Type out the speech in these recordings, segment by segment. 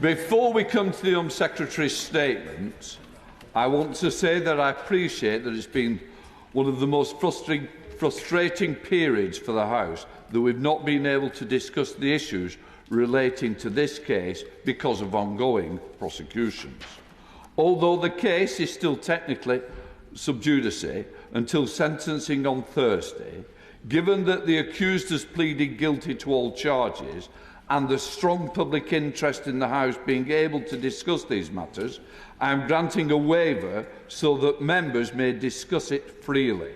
Before we come to the Home Secretary's statement, I want to say that I appreciate that it's been one of the most frustrating periods for the House that we've not been able to discuss the issues relating to this case because of ongoing prosecutions. Although the case is still technically sub judice until sentencing on Thursday, given that the accused has pleaded guilty to all charges and the strong public interest in the House being able to discuss these matters, I am granting a waiver so that members may discuss it freely.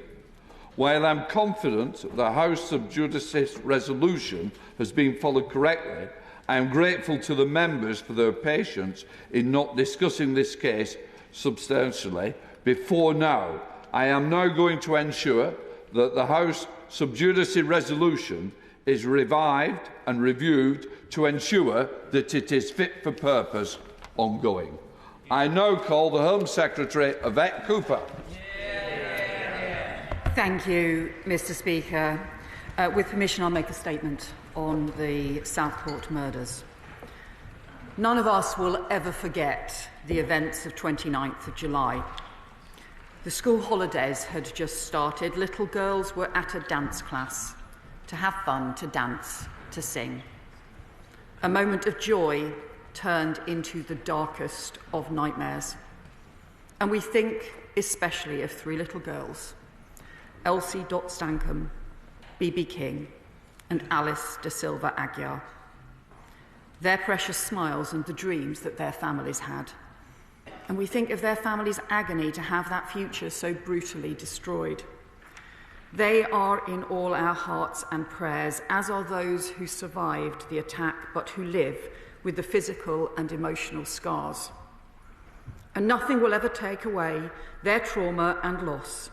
While I am confident the House sub judice resolution has been followed correctly, I am grateful to the members for their patience in not discussing this case substantially before now. I am now going to ensure that the House sub judice resolution is revived and reviewed to ensure that it is fit for purpose ongoing. I now call the Home Secretary, Yvette Cooper. Thank you, Mr Speaker. With permission, I'll make a statement on the Southport murders. None of us will ever forget the events of 29th of July. The school holidays had just started. Little girls were at a dance class to have fun, to dance, to sing. A moment of joy turned into the darkest of nightmares. And we think especially of three little girls, Elsie Dot Stankham, B.B. King and Alice de Silva Aguiar. Their precious smiles and the dreams that their families had. And we think of their families' agony to have that future so brutally destroyed. They are in all our hearts and prayers, as are those who survived the attack but who live with the physical and emotional scars. And nothing will ever take away their trauma and loss,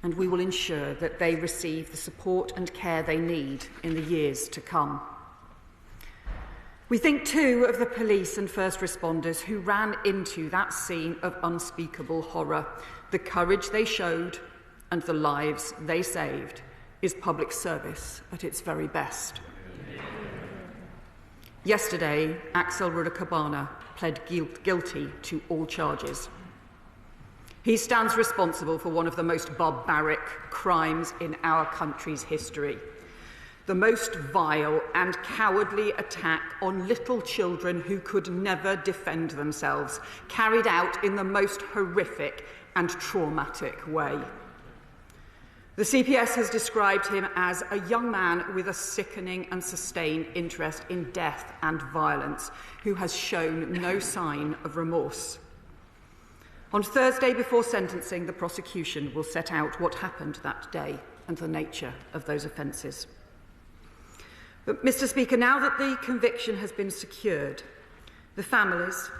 and we will ensure that they receive the support and care they need in the years to come. We think too of the police and first responders who ran into that scene of unspeakable horror. The courage they showed and the lives they saved is public service at its very best. Yesterday, Axel Rudakabana pled guilty to all charges. He stands responsible for one of the most barbaric crimes in our country's history. The most vile and cowardly attack on little children who could never defend themselves, carried out in the most horrific and traumatic way. The CPS has described him as a young man with a sickening and sustained interest in death and violence, who has shown no sign of remorse. On Thursday before sentencing, the prosecution will set out what happened that day and the nature of those offences. But, Mr Speaker, now that the conviction has been secured, the families,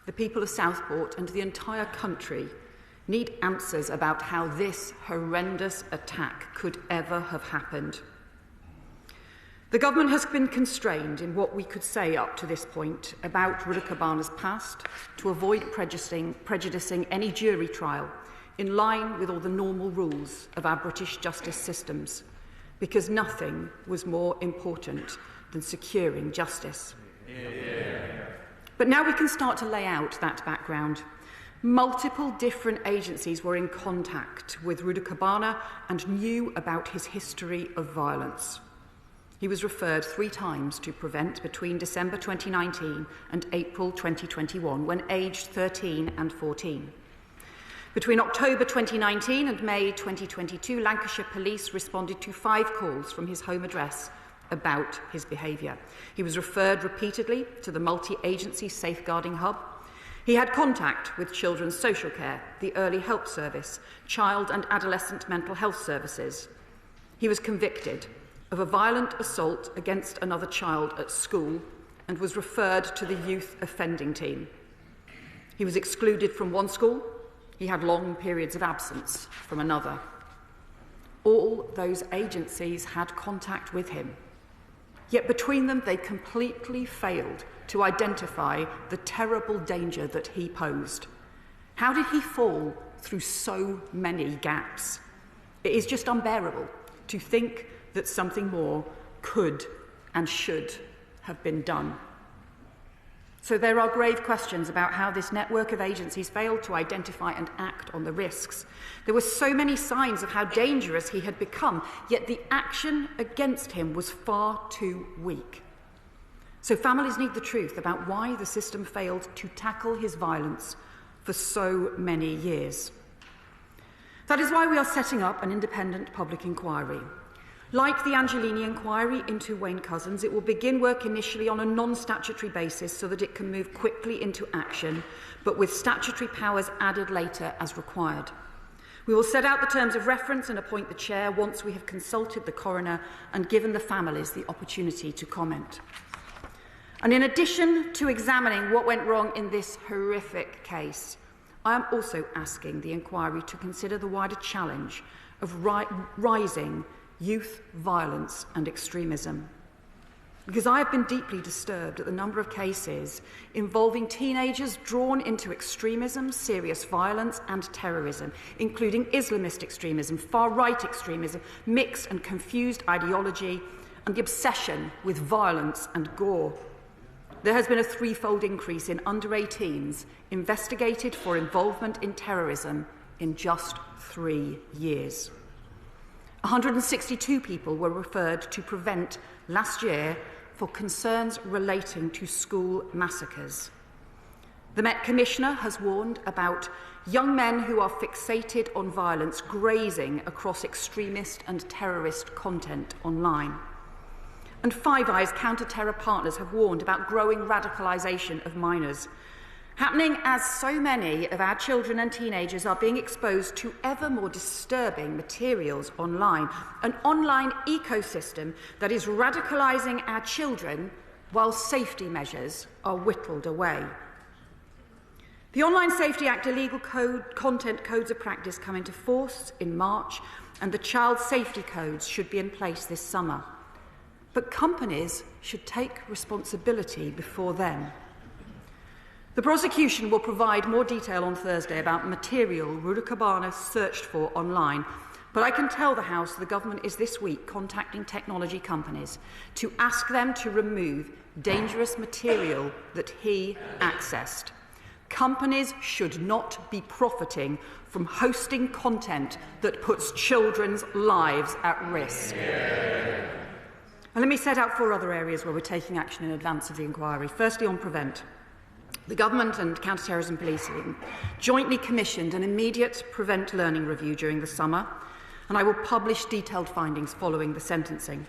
the people of Southport and the entire country need answers about how this horrendous attack could ever have happened. The government has been constrained in what we could say up to this point about Rudakabana's past to avoid prejudicing any jury trial in line with all the normal rules of our British justice systems, because nothing was more important than securing justice. But now we can start to lay out that background. Multiple different agencies were in contact with Rudakabana and knew about his history of violence. He was referred 3 times to Prevent between December 2019 and April 2021, when aged 13 and 14. Between October 2019 and May 2022, Lancashire Police responded to 5 calls from his home address about his behaviour. He was referred repeatedly to the multi-agency safeguarding hub. He had contact with Children's Social Care, the Early Help Service, Child and Adolescent Mental Health Services. He was convicted of a violent assault against another child at school and was referred to the Youth Offending Team. He was excluded from one school. He had long periods of absence from another. All those agencies had contact with him. Yet between them, they completely failed to identify the terrible danger that he posed. How did he fall through so many gaps? It is just unbearable to think that something more could and should have been done. So there are grave questions about how this network of agencies failed to identify and act on the risks. There were so many signs of how dangerous he had become, yet the action against him was far too weak. So families need the truth about why the system failed to tackle his violence for so many years. That is why we are setting up an independent public inquiry. Like the Angelini inquiry into Wayne Couzens, it will begin work initially on a non-statutory basis so that it can move quickly into action, but with statutory powers added later as required. We will set out the terms of reference and appoint the chair once we have consulted the coroner and given the families the opportunity to comment. And in addition to examining what went wrong in this horrific case, I am also asking the inquiry to consider the wider challenge of rising youth violence and extremism. Because I have been deeply disturbed at the number of cases involving teenagers drawn into extremism, serious violence and terrorism, including Islamist extremism, far-right extremism, mixed and confused ideology, and the obsession with violence and gore. There has been a threefold increase in under-18s investigated for involvement in terrorism in just 3 years. 162 people were referred to Prevent last year for concerns relating to school massacres. The Met Commissioner has warned about young men who are fixated on violence grazing across extremist and terrorist content online. And Five Eyes counter-terror partners have warned about growing radicalisation of minors, happening as so many of our children and teenagers are being exposed to ever more disturbing materials online, an online ecosystem that is radicalising our children while safety measures are whittled away. The Online Safety Act illegal content codes of practice come into force in March, and the child safety codes should be in place this summer. But companies should take responsibility before then. The prosecution will provide more detail on Thursday about material Rudakabana searched for online, but I can tell the House the government is this week contacting technology companies to ask them to remove dangerous material that he accessed. Companies should not be profiting from hosting content that puts children's lives at risk. And let me set out 4 other areas where we're taking action in advance of the inquiry. Firstly, on Prevent. The Government and Counter-Terrorism Policing jointly commissioned an immediate Prevent learning review during the summer, and I will publish detailed findings following the sentencing.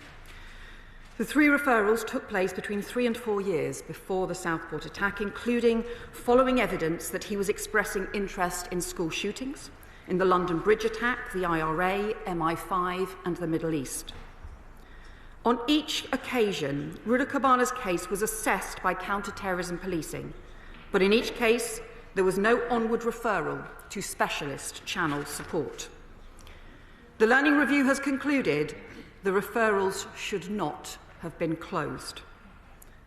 The 3 referrals took place between 3 and 4 years before the Southport attack, including following evidence that he was expressing interest in school shootings, in the London Bridge attack, the IRA, MI5 and the Middle East. On each occasion, Rudakabana's case was assessed by Counter-Terrorism Policing, but in each case, there was no onward referral to specialist channel support. The learning review has concluded the referrals should not have been closed,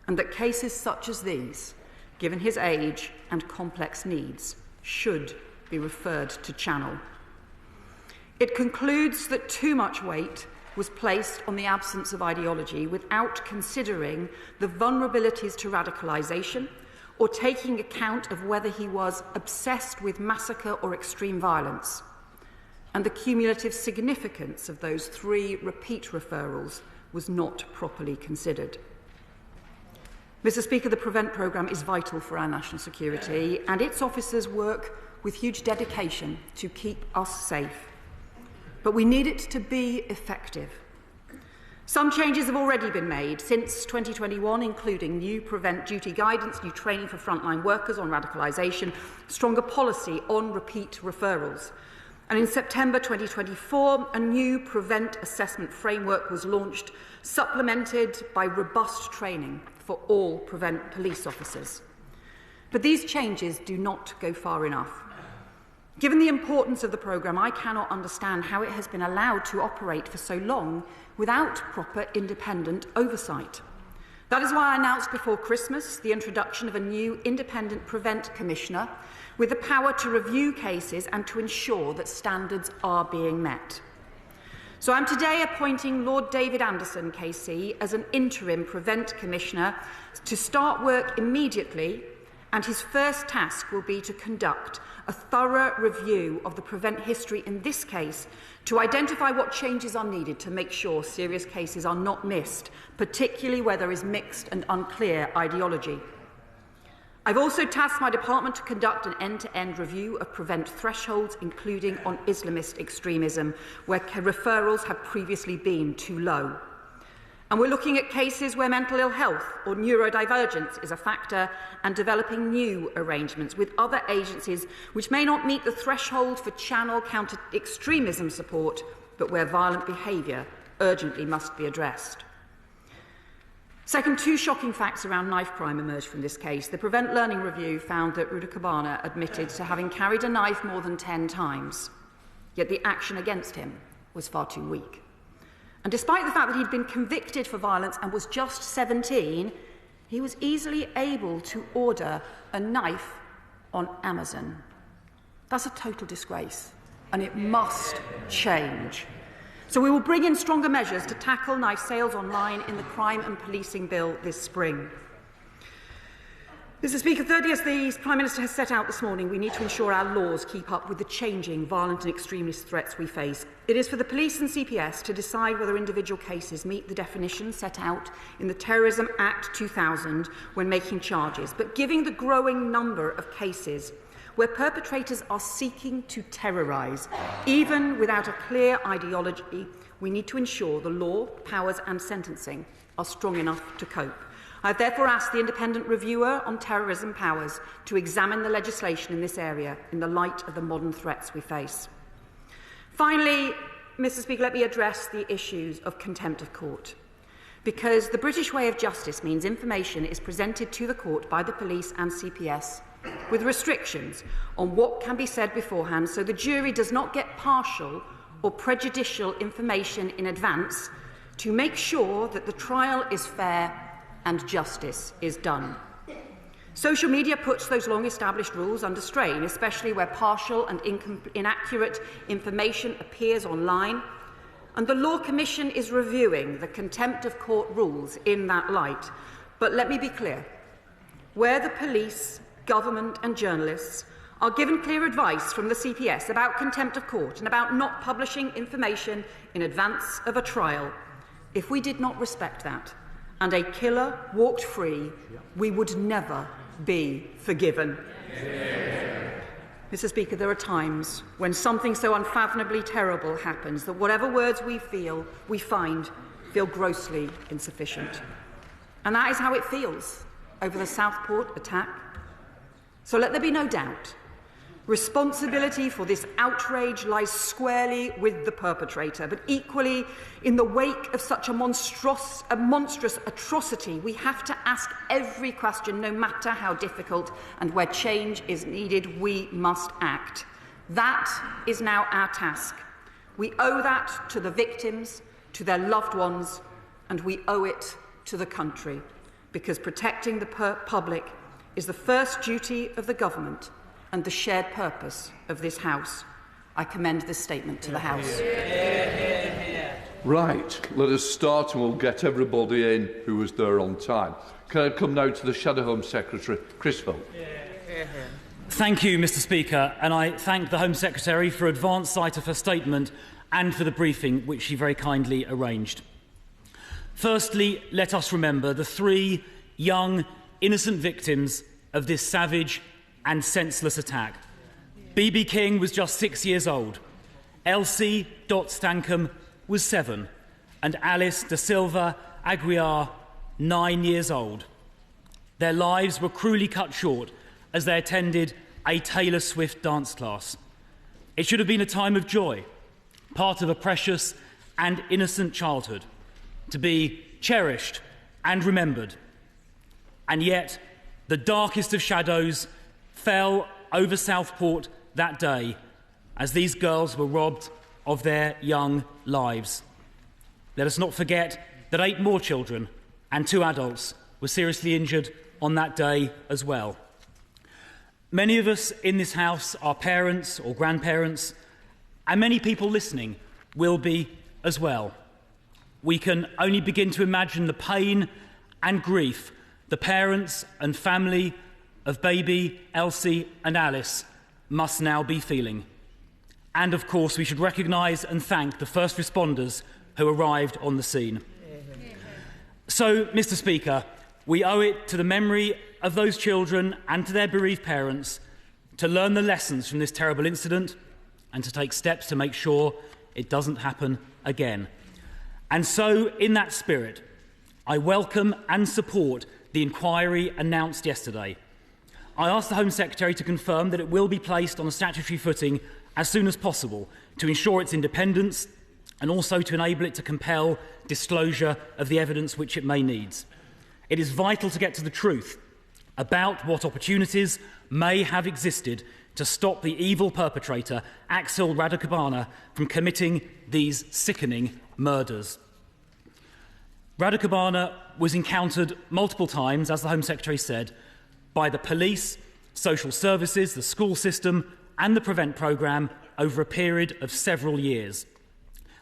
and that cases such as these, given his age and complex needs, should be referred to channel. It concludes that too much weight was placed on the absence of ideology without considering the vulnerabilities to radicalisation or taking account of whether he was obsessed with massacre or extreme violence. And the cumulative significance of those 3 repeat referrals was not properly considered. Mr. Speaker, the Prevent programme is vital for our national security, and its officers work with huge dedication to keep us safe. But we need it to be effective. Some changes have already been made since 2021, including new Prevent duty guidance, new training for frontline workers on radicalisation, stronger policy on repeat referrals. And in September 2024, a new Prevent assessment framework was launched, supplemented by robust training for all Prevent police officers. But these changes do not go far enough. Given the importance of the programme, I cannot understand how it has been allowed to operate for so long without proper independent oversight. That is why I announced before Christmas the introduction of a new independent Prevent Commissioner with the power to review cases and to ensure that standards are being met. So I'm today appointing Lord David Anderson, KC, as an interim Prevent Commissioner to start work immediately, and his first task will be to conduct a thorough review of the Prevent history in this case to identify what changes are needed to make sure serious cases are not missed, particularly where there is mixed and unclear ideology. I've also tasked my department to conduct an end-to-end review of Prevent thresholds, including on Islamist extremism, where referrals have previously been too low. And we're looking at cases where mental ill health or neurodivergence is a factor and developing new arrangements with other agencies which may not meet the threshold for channel counter-extremism support, but where violent behaviour urgently must be addressed. Second, two shocking facts around knife crime emerged from this case. The Prevent Learning Review found that Ruda Cabana admitted to having carried a knife more than 10 times, yet the action against him was far too weak. And despite the fact that he'd been convicted for violence and was just 17, he was easily able to order a knife on Amazon. That's a total disgrace, and it must change. So we will bring in stronger measures to tackle knife sales online in the Crime and Policing Bill this spring. Mr. Speaker, thirdly, as the Prime Minister has set out this morning, we need to ensure our laws keep up with the changing violent and extremist threats we face. It is for the police and CPS to decide whether individual cases meet the definitions set out in the Terrorism Act 2000 when making charges. But given the growing number of cases where perpetrators are seeking to terrorise, even without a clear ideology, we need to ensure the law, powers and sentencing are strong enough to cope. I have therefore asked the independent reviewer on terrorism powers to examine the legislation in this area in the light of the modern threats we face. Finally, Mr. Speaker, let me address the issues of contempt of court. Because the British way of justice means information is presented to the court by the police and CPS with restrictions on what can be said beforehand, so the jury does not get partial or prejudicial information in advance to make sure that the trial is fair and justice is done. Social media puts those long-established rules under strain, especially where partial and inaccurate information appears online, and the Law Commission is reviewing the contempt of court rules in that light. But let me be clear, where the police, government and journalists are given clear advice from the CPS about contempt of court and about not publishing information in advance of a trial, if we did not respect that, and a killer walked free, we would never be forgiven. Mr. Speaker, there are times when something so unfathomably terrible happens that whatever words we find feel grossly insufficient. And that is how it feels over the Southport attack. So let there be no doubt. Responsibility for this outrage lies squarely with the perpetrator, but equally, in the wake of such a monstrous atrocity, we have to ask every question, no matter how difficult, and where change is needed, we must act. That is now our task. We owe that to the victims, to their loved ones, and we owe it to the country, because protecting the public is the first duty of the government and the shared purpose of this House. I commend this statement to the House. Right, let us start and we'll get everybody in who was there on time. Can I come now to the Shadow Home Secretary, Chris Philp? Thank you, Mr. Speaker, and I thank the Home Secretary for advance sight of her statement and for the briefing which she very kindly arranged. Firstly, let us remember the 3 young, innocent victims of this savage and senseless attack. B.B. King was just 6 years old. Elsie Dot Stankham was 7, and Alice da Silva Aguiar 9 years old. Their lives were cruelly cut short as they attended a Taylor Swift dance class. It should have been a time of joy, part of a precious and innocent childhood, to be cherished and remembered. And yet, the darkest of shadows fell over Southport that day as these girls were robbed of their young lives. Let us not forget that 8 more children and 2 adults were seriously injured on that day as well. Many of us in this House are parents or grandparents, and many people listening will be as well. We can only begin to imagine the pain and grief the parents and family of baby Elsie and Alice must now be feeling. And of course, we should recognise and thank the first responders who arrived on the scene. So, Mr. Speaker, we owe it to the memory of those children and to their bereaved parents to learn the lessons from this terrible incident and to take steps to make sure it doesn't happen again. And so, in that spirit, I welcome and support the inquiry announced yesterday. I asked the Home Secretary to confirm that it will be placed on a statutory footing as soon as possible to ensure its independence and also to enable it to compel disclosure of the evidence which it may need. It is vital to get to the truth about what opportunities may have existed to stop the evil perpetrator, Axel Radicabana, from committing these sickening murders. Radicabana was encountered multiple times, as the Home Secretary said, by the police, social services, the school system and the Prevent programme over a period of several years.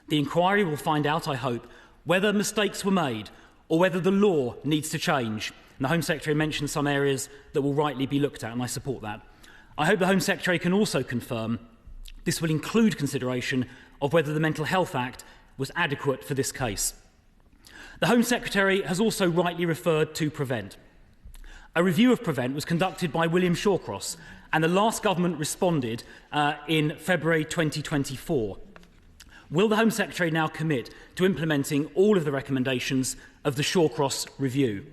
The inquiry will find out, I hope, whether mistakes were made or whether the law needs to change. And the Home Secretary mentioned some areas that will rightly be looked at, and I support that. I hope the Home Secretary can also confirm this will include consideration of whether the Mental Health Act was adequate for this case. The Home Secretary has also rightly referred to Prevent. A review of Prevent was conducted by William Shawcross, and the last government responded in February 2024. Will the Home Secretary now commit to implementing all of the recommendations of the Shawcross review?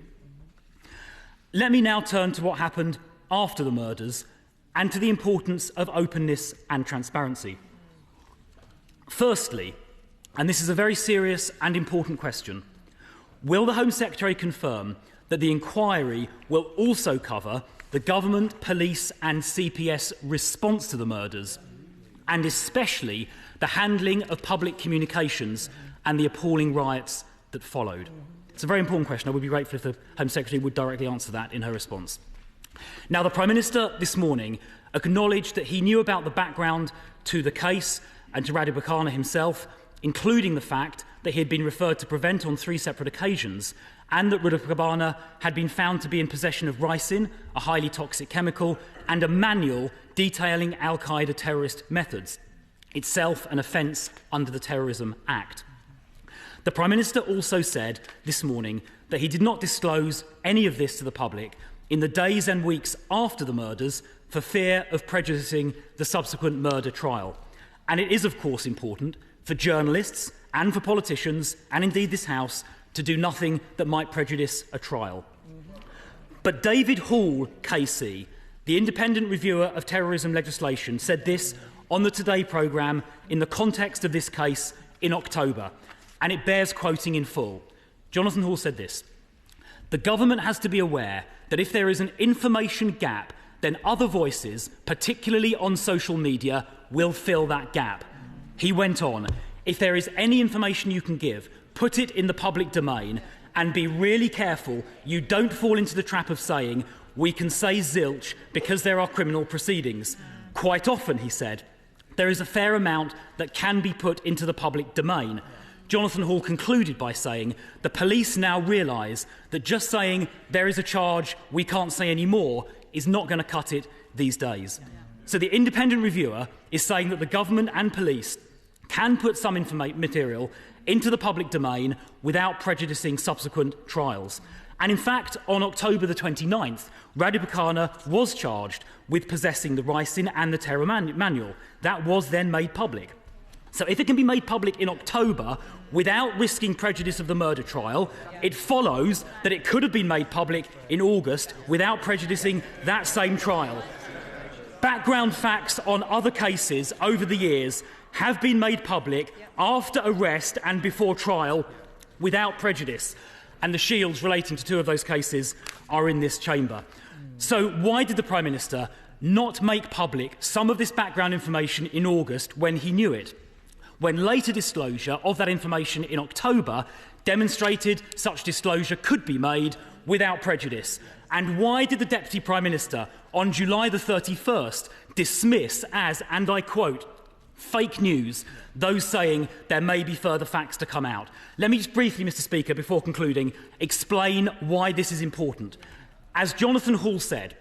Let me now turn to what happened after the murders and to the importance of openness and transparency. Firstly, and this is a very serious and important question, will the Home Secretary confirm that the inquiry will also cover the government, police and CPS response to the murders, and especially the handling of public communications and the appalling riots that followed? It's a very important question. I would be grateful if the Home Secretary would directly answer that in her response. Now, the Prime Minister this morning acknowledged that he knew about the background to the case and to Radicabana himself, including the fact that he had been referred to Prevent on 3 separate occasions and that Radicabana had been found to be in possession of ricin, a highly toxic chemical, and a manual detailing al-Qaeda terrorist methods, itself an offence under the Terrorism Act. The Prime Minister also said this morning that he did not disclose any of this to the public in the days and weeks after the murders for fear of prejudicing the subsequent murder trial. And it is, of course, important for journalists and for politicians, and indeed this House, to do nothing that might prejudice a trial. But David Hall, KC, the independent reviewer of terrorism legislation, said this on the Today programme in the context of this case in October, and it bears quoting in full. Jonathan Hall said this: "The government has to be aware that if there is an information gap, then other voices, particularly on social media, will fill that gap." He went on, "If there is any information you can give, put it in the public domain and be really careful you don't fall into the trap of saying, we can say zilch because there are criminal proceedings. Quite often," he said, "there is a fair amount that can be put into the public domain." Jonathan Hall concluded by saying, "The police now realise that just saying there is a charge, we can't say any more, is not going to cut it these days." So the independent reviewer is saying that the government and police can put some material into the public domain without prejudicing subsequent trials. And in fact, on October the 29th, Radicabana was charged with possessing the ricin and the terror manual. That was then made public. So if it can be made public in October without risking prejudice of the murder trial, it follows that it could have been made public in August without prejudicing that same trial. Background facts on other cases over the years have been made public after arrest and before trial without prejudice, and the shields relating to 2 of those cases are in this chamber. So why did the Prime Minister not make public some of this background information in August when he knew it, when later disclosure of that information in October demonstrated such disclosure could be made without prejudice? And why did the Deputy Prime Minister on July the 31st dismiss as, and I quote, fake news, those saying there may be further facts to come out. Let me just briefly, Mr. Speaker, before concluding, explain why this is important. As Jonathan Hall said,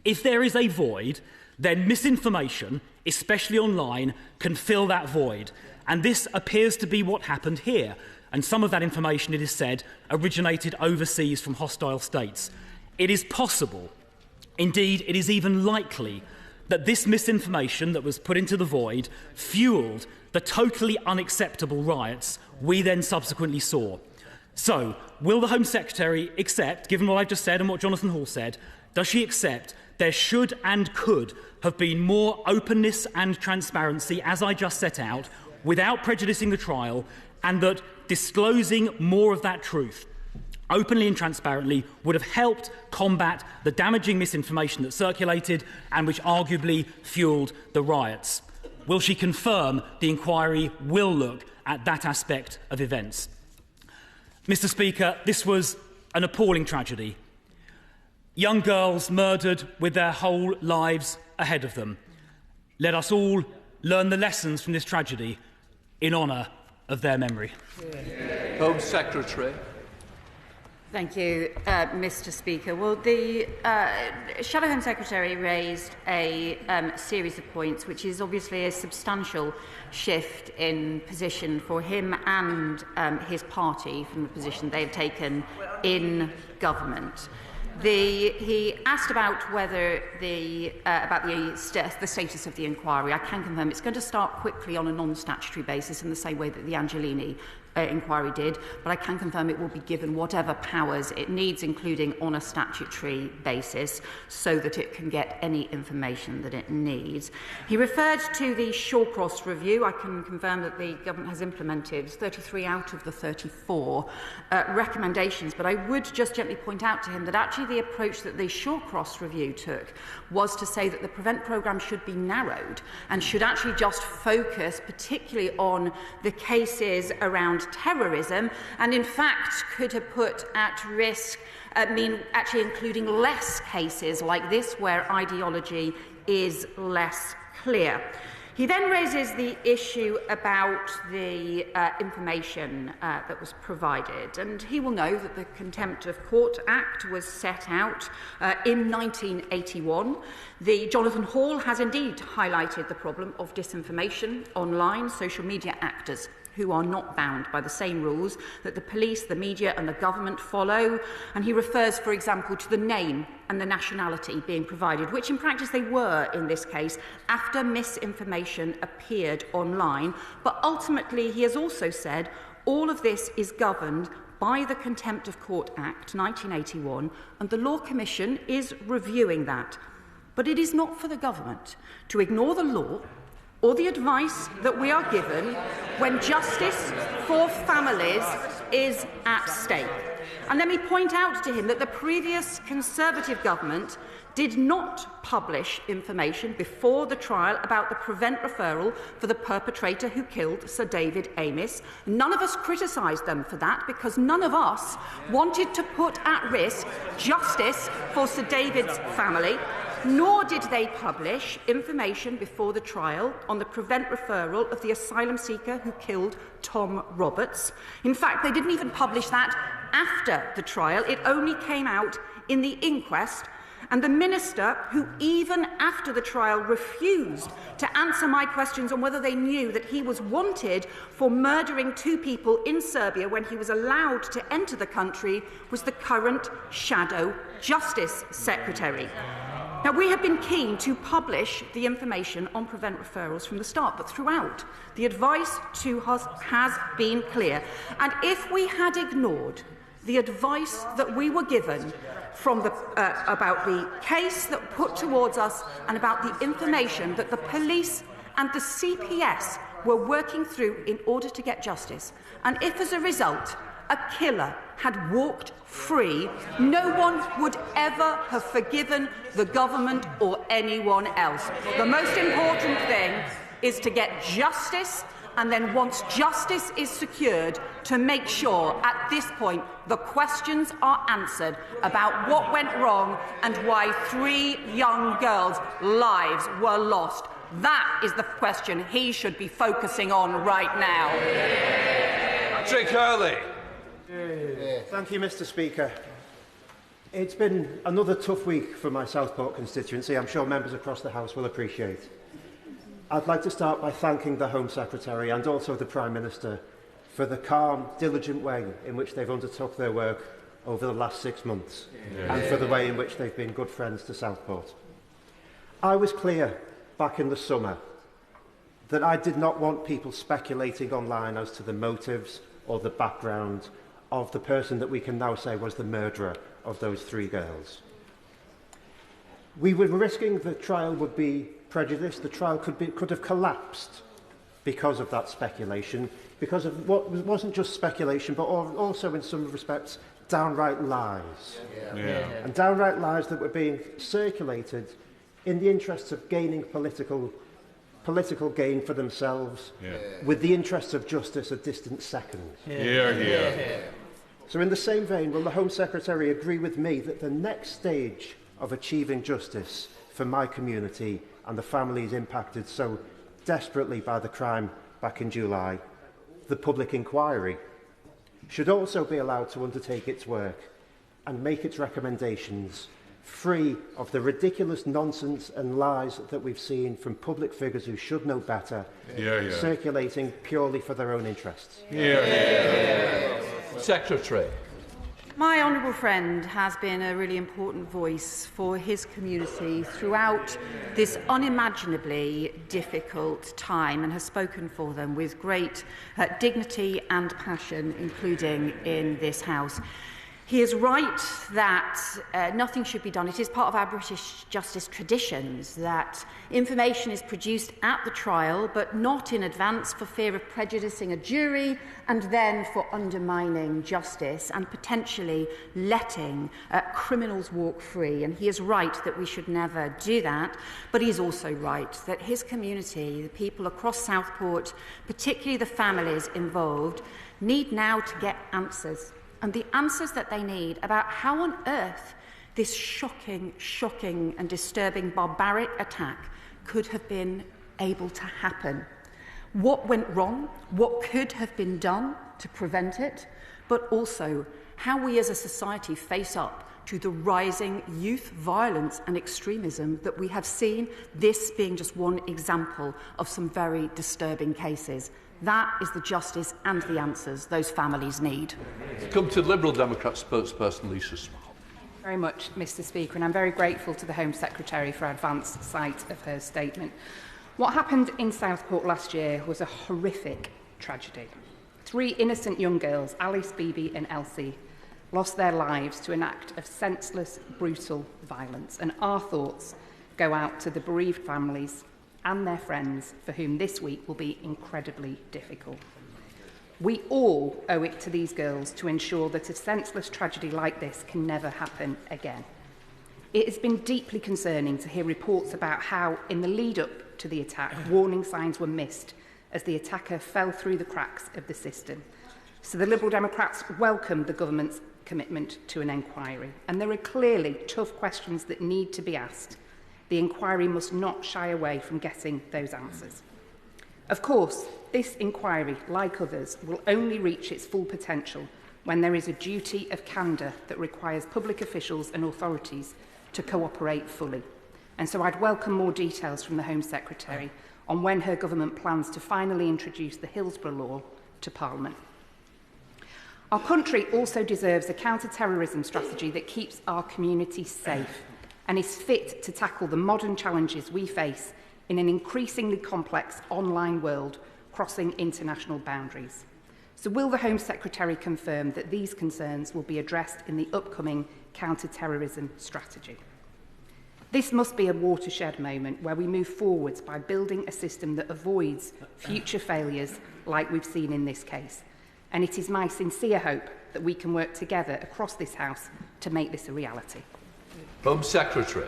if there is a void, then misinformation, especially online, can fill that void. And this appears to be what happened here. And some of that information, it is said, originated overseas from hostile states. It is possible, indeed, it is even likely, that this misinformation that was put into the void fuelled the totally unacceptable riots we then subsequently saw. So, will the Home Secretary accept, given what I've just said and what Jonathan Hall said, does she accept there should and could have been more openness and transparency, as I just set out, without prejudicing the trial, and that disclosing more of that truth openly and transparently would have helped combat the damaging misinformation that circulated and which arguably fuelled the riots? Will she confirm the inquiry will look at that aspect of events? Mr. Speaker, this was an appalling tragedy. Young girls murdered with their whole lives ahead of them. Let us all learn the lessons from this tragedy in honour of their memory. Home Secretary. Thank you, Mr. Speaker. Well, the Shadow Home Secretary raised a series of points, which is obviously a substantial shift in position for him and his party from the position they have taken in government. He asked about whether the status of the inquiry. I can confirm it's going to start quickly on a non-statutory basis in the same way that the Angelini inquiry did, but I can confirm it will be given whatever powers it needs, including on a statutory basis, so that it can get any information that it needs. He referred to the Shawcross review. I can confirm that the government has implemented 33 out of the 34 recommendations, but I would just gently point out to him that actually the approach that the Shawcross review took was to say that the PREVENT programme should be narrowed and should actually just focus particularly on the cases around terrorism, and in fact could have put at risk, actually including less cases like this where ideology is less clear. He then raises the issue about the information that was provided, and he will know that the Contempt of Court Act was set out in 1981. Jonathan Hall has indeed highlighted the problem of disinformation online, social media actors who are not bound by the same rules that the police, the media and the government follow. And he refers, for example, to the name and the nationality being provided, which in practice they were in this case, after misinformation appeared online. But ultimately, he has also said all of this is governed by the Contempt of Court Act 1981, and the Law Commission is reviewing that. But it is not for the government to ignore the law or the advice that we are given when justice for families is at stake. And let me point out to him that the previous Conservative government did not publish information before the trial about the PREVENT referral for the perpetrator who killed Sir David Amis. None of us criticised them for that because none of us wanted to put at risk justice for Sir David's family. Nor did they publish information before the trial on the PREVENT referral of the asylum seeker who killed Tom Roberts. In fact, they didn't even publish that after the trial. It only came out in the inquest. And the minister, who even after the trial refused to answer my questions on whether they knew that he was wanted for murdering 2 people in Serbia when he was allowed to enter the country, was the current Shadow Justice Secretary. Now, we have been keen to publish the information on PREVENT referrals from the start, but throughout, the advice to us has been clear. And if we had ignored the advice that we were given from about the case that put towards us and about the information that the police and the CPS were working through in order to get justice, and if as a result a killer had walked free, no one would ever have forgiven the government or anyone else. The most important thing is to get justice, and then once justice is secured, to make sure at this point the questions are answered about what went wrong and why 3 young girls' lives were lost That is the question he should be focusing on right now. Hurley. Thank you, Mr. Speaker. It's been another tough week for my Southport constituency. I'm sure members across the House will appreciate. I'd like to start by thanking the Home Secretary and also the Prime Minister for the calm, diligent way in which they've undertook their work over the last 6 months, and for the way in which they've been good friends to Southport. I was clear back in the summer that I did not want people speculating online as to the motives or the background of the person that we can now say was the murderer of those 3 girls. We were risking the trial would be prejudiced. The trial could have collapsed because of that speculation, because of what wasn't just speculation, but also in some respects downright lies. And downright lies that were being circulated in the interests of gaining political gain for themselves, with the interests of justice a distant second. So in the same vein, will the Home Secretary agree with me that the next stage of achieving justice for my community and the families impacted so desperately by the crime back in July, the public inquiry, should also be allowed to undertake its work and make its recommendations free of the ridiculous nonsense and lies that we've seen from public figures who should know better, circulating purely for their own interests? Secretary. My honourable friend has been a really important voice for his community throughout this unimaginably difficult time and has spoken for them with great dignity and passion, including in this House. He is right that nothing should be done. It is part of our British justice traditions that information is produced at the trial, but not in advance for fear of prejudicing a jury and then for undermining justice and potentially letting criminals walk free. And he is right that we should never do that. But he is also right that his community, the people across Southport, particularly the families involved, need now to get answers. And the answers that they need about how on earth this shocking and disturbing barbaric attack could have been able to happen. What went wrong, what could have been done to prevent it, but also how we as a society face up to the rising youth violence and extremism that we have seen, this being just one example of some very disturbing cases. That is the justice and the answers those families need. Come to Liberal Democrat spokesperson Lisa Smart. Very much, Mr. Speaker, and I'm very grateful to the Home Secretary for advance sight of her statement. What happened in Southport last year was a horrific tragedy. 3 innocent young girls, Alice, Bibi and Elsie, lost their lives to an act of senseless, brutal violence, and our thoughts go out to the bereaved families and their friends, for whom this week will be incredibly difficult. We all owe it to these girls to ensure that a senseless tragedy like this can never happen again. It has been deeply concerning to hear reports about how, in the lead-up to the attack, warning signs were missed as the attacker fell through the cracks of the system. So the Liberal Democrats welcome the government's commitment to an inquiry, and there are clearly tough questions that need to be asked. The inquiry must not shy away from getting those answers. Of course, this inquiry, like others, will only reach its full potential when there is a duty of candour that requires public officials and authorities to cooperate fully. And so I'd welcome more details from the Home Secretary on when her government plans to finally introduce the Hillsborough Law to Parliament. Our country also deserves a counter-terrorism strategy that keeps our community safe and is fit to tackle the modern challenges we face in an increasingly complex online world crossing international boundaries. So will the Home Secretary confirm that these concerns will be addressed in the upcoming counter-terrorism strategy? This must be a watershed moment where we move forwards by building a system that avoids future failures like we've seen in this case. And it is my sincere hope that we can work together across this House to make this a reality. Home Secretary.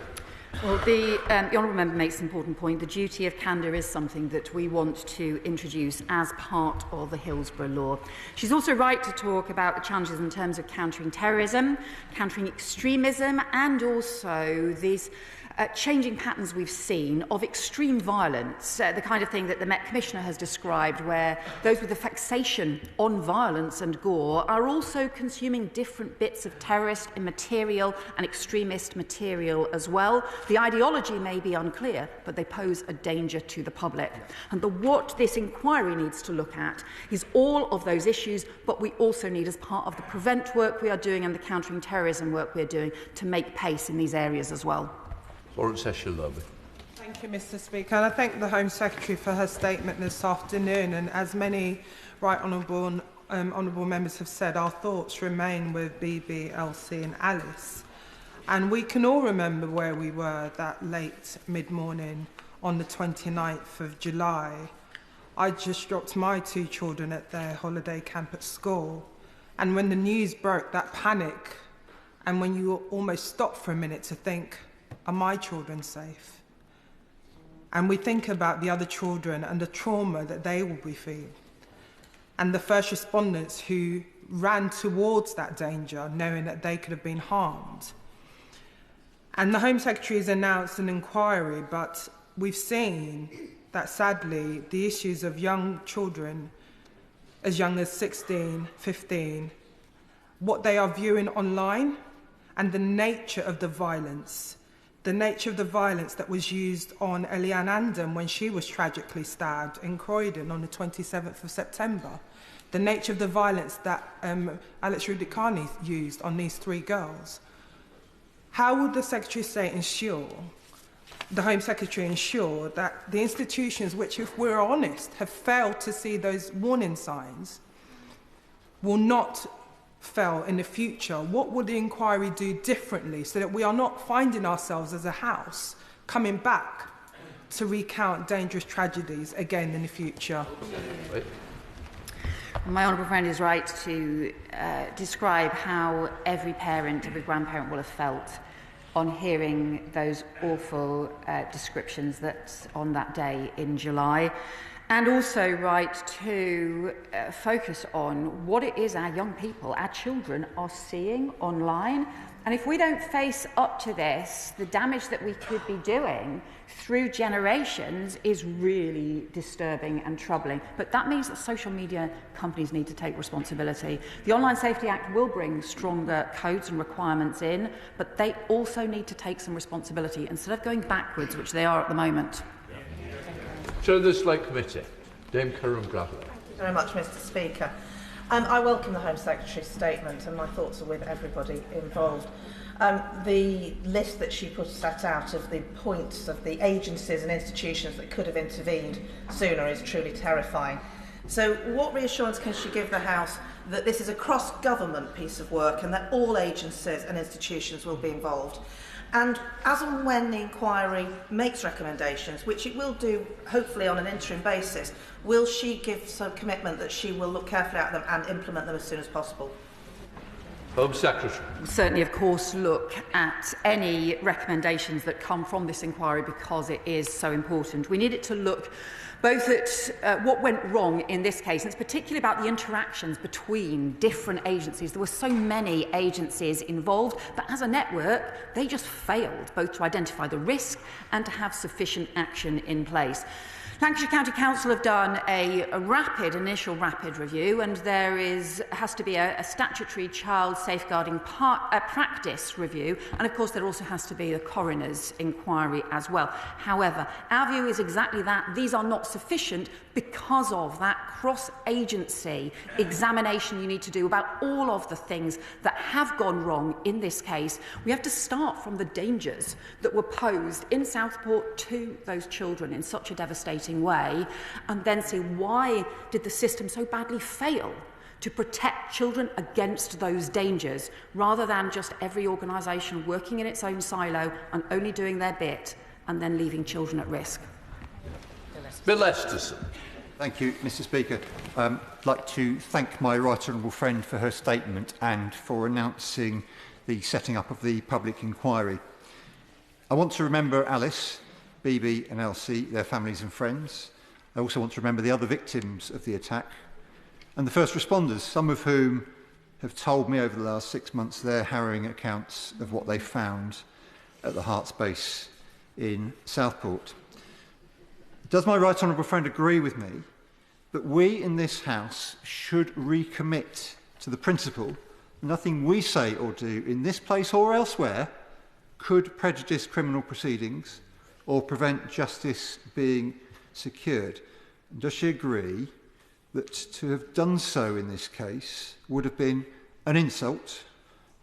Well, the honourable member makes an important point. The duty of candour is something that we want to introduce as part of the Hillsborough Law. She's also right to talk about the challenges in terms of countering terrorism, countering extremism, and also these changing patterns we've seen of extreme violence, the kind of thing that the Met Commissioner has described, where those with a fixation on violence and gore are also consuming different bits of terrorist material and extremist material as well. The ideology may be unclear, but they pose a danger to the public. And what this inquiry needs to look at is all of those issues, but we also need, as part of the prevent work we are doing and the countering terrorism work we are doing, to make pace in these areas as well. Florence Eshalomi. Thank you, Mr. Speaker. And I thank the Home Secretary for her statement this afternoon. And as many right honourable members have said, our thoughts remain with BB, Elsie and Alice. And we can all remember where we were that late mid-morning on the 29th of July. I just dropped my 2 children at their holiday camp at school. And when the news broke, that panic, and when you almost stop for a minute to think, are my children safe? And we think about the other children and the trauma that they will be feeling. And the first responders who ran towards that danger, knowing that they could have been harmed. And the Home Secretary has announced an inquiry, but we've seen that sadly the issues of young children as young as 16, 15, what they are viewing online, and the nature of the violence that was used on Eliane Andam when she was tragically stabbed in Croydon on the 27th of September. The nature of the violence that Alex Rudikani used on these 3 girls. How would the Secretary of State the Home Secretary ensure that the institutions which, if we're honest, have failed to see those warning signs will not fail in the future? What would the inquiry do differently so that we are not finding ourselves as a house coming back to recount dangerous tragedies again in the future? My honourable friend is right to describe how every parent, every grandparent will have felt on hearing those awful descriptions that on that day in July, and also right to focus on what it is our young people, our children, are seeing online. And if we don't face up to this, the damage that we could be doing through generations is really disturbing and troubling. But that means that social media companies need to take responsibility. The Online Safety Act will bring stronger codes and requirements in, but they also need to take some responsibility instead of going backwards, which they are at the moment. Chair of the Select Committee, Dame Karen Bradley. Thank you very much, Mr. Speaker. I welcome the Home Secretary's statement, and my thoughts are with everybody involved. The list that she set out of the points of the agencies and institutions that could have intervened sooner is truly terrifying. So what reassurance can she give the House that this is a cross-government piece of work and that all agencies and institutions will be involved? And as and when the inquiry makes recommendations, which it will do hopefully on an interim basis, will she give some commitment that she will look carefully at them and implement them as soon as possible? Home Secretary. We'll certainly, of course, look at any recommendations that come from this inquiry because it is so important. We need it to look both at what went wrong in this case, and it's particularly about the interactions between different agencies. There were so many agencies involved, but as a network, they just failed both to identify the risk and to have sufficient action in place. Lancashire County Council have done a initial rapid review, and there has to be a statutory child safeguarding practice review, and of course there also has to be a coroner's inquiry as well. However, our view is exactly that. These are not sufficient because of that cross-agency examination you need to do about all of the things that have gone wrong in this case. We have to start from the dangers that were posed in Southport to those children in such a devastating way, and then see why did the system so badly fail to protect children against those dangers, rather than just every organisation working in its own silo and only doing their bit and then leaving children at risk. Bill Esterson. Thank you, Mr. Speaker. I'd like to thank my right honourable friend for her statement and for announcing the setting up of the public inquiry. I want to remember Alice, BB and Elsie, their families and friends. I also want to remember the other victims of the attack and the first responders, some of whom have told me over the last 6 months their harrowing accounts of what they found at the Herts base in Southport. Does my right honourable friend agree with me that we in this House should recommit to the principle nothing we say or do in this place or elsewhere could prejudice criminal proceedings or prevent justice being secured? And does she agree that to have done so in this case would have been an insult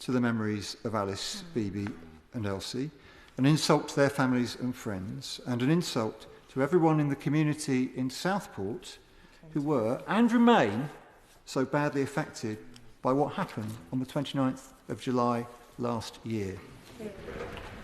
to the memories of Alice, Phoebe and Elsie, an insult to their families and friends, and an insult to everyone in the community in Southport who were and remain so badly affected by what happened on the 29th of July last year?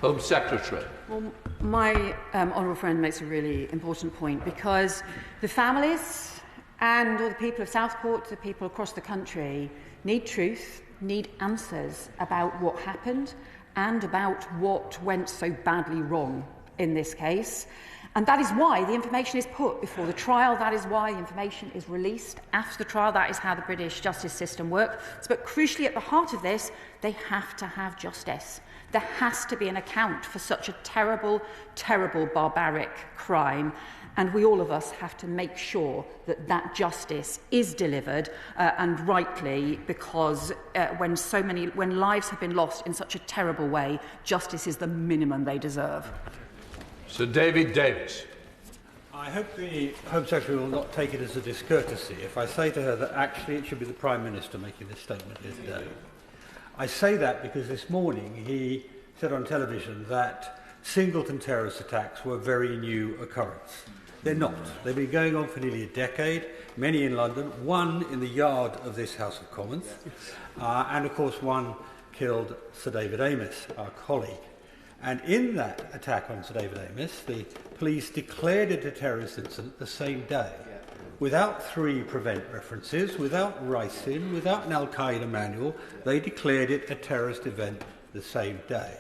Home Secretary. Well, my honourable friend makes a really important point, because the families and all the people of Southport, the people across the country, need truth, need answers about what happened and about what went so badly wrong in this case. And that is why the information is put before the trial. That is why the information is released after the trial. That is how the British justice system works. But crucially, at the heart of this, they have to have justice. There has to be an account for such a terrible, terrible, barbaric crime. And we, all of us, have to make sure that that justice is delivered, and rightly, because when lives have been lost in such a terrible way, justice is the minimum they deserve. Sir Davies. I hope the Home Secretary will not take it as a discourtesy if I say to her that actually it should be the Prime Minister making this statement here today. I say that because this morning he said on television that singleton terrorist attacks were a very new occurrence. They're not. They've been going on for nearly a decade, many in London, one in the yard of this House of Commons, and of course one killed Sir David Amos, our colleague. And in that attack on Sir David Amos, the police declared it a terrorist incident the same day, without 3 prevent references, without writing, without an Al-Qaeda manual. They declared it a terrorist event the same day.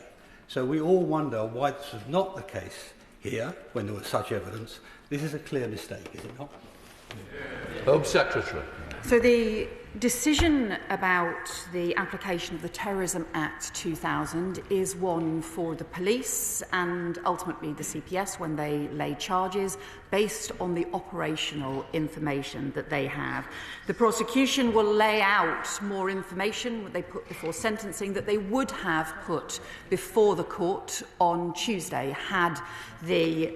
So we all wonder why this was not the case here, when there was such evidence. This is a clear mistake, is it not? Home Secretary. So the decision about the application of the Terrorism Act 2000 is one for the police and ultimately the CPS when they lay charges, based on the operational information that they have. The prosecution will lay out more information that they put before sentencing that they would have put before the court on Tuesday had the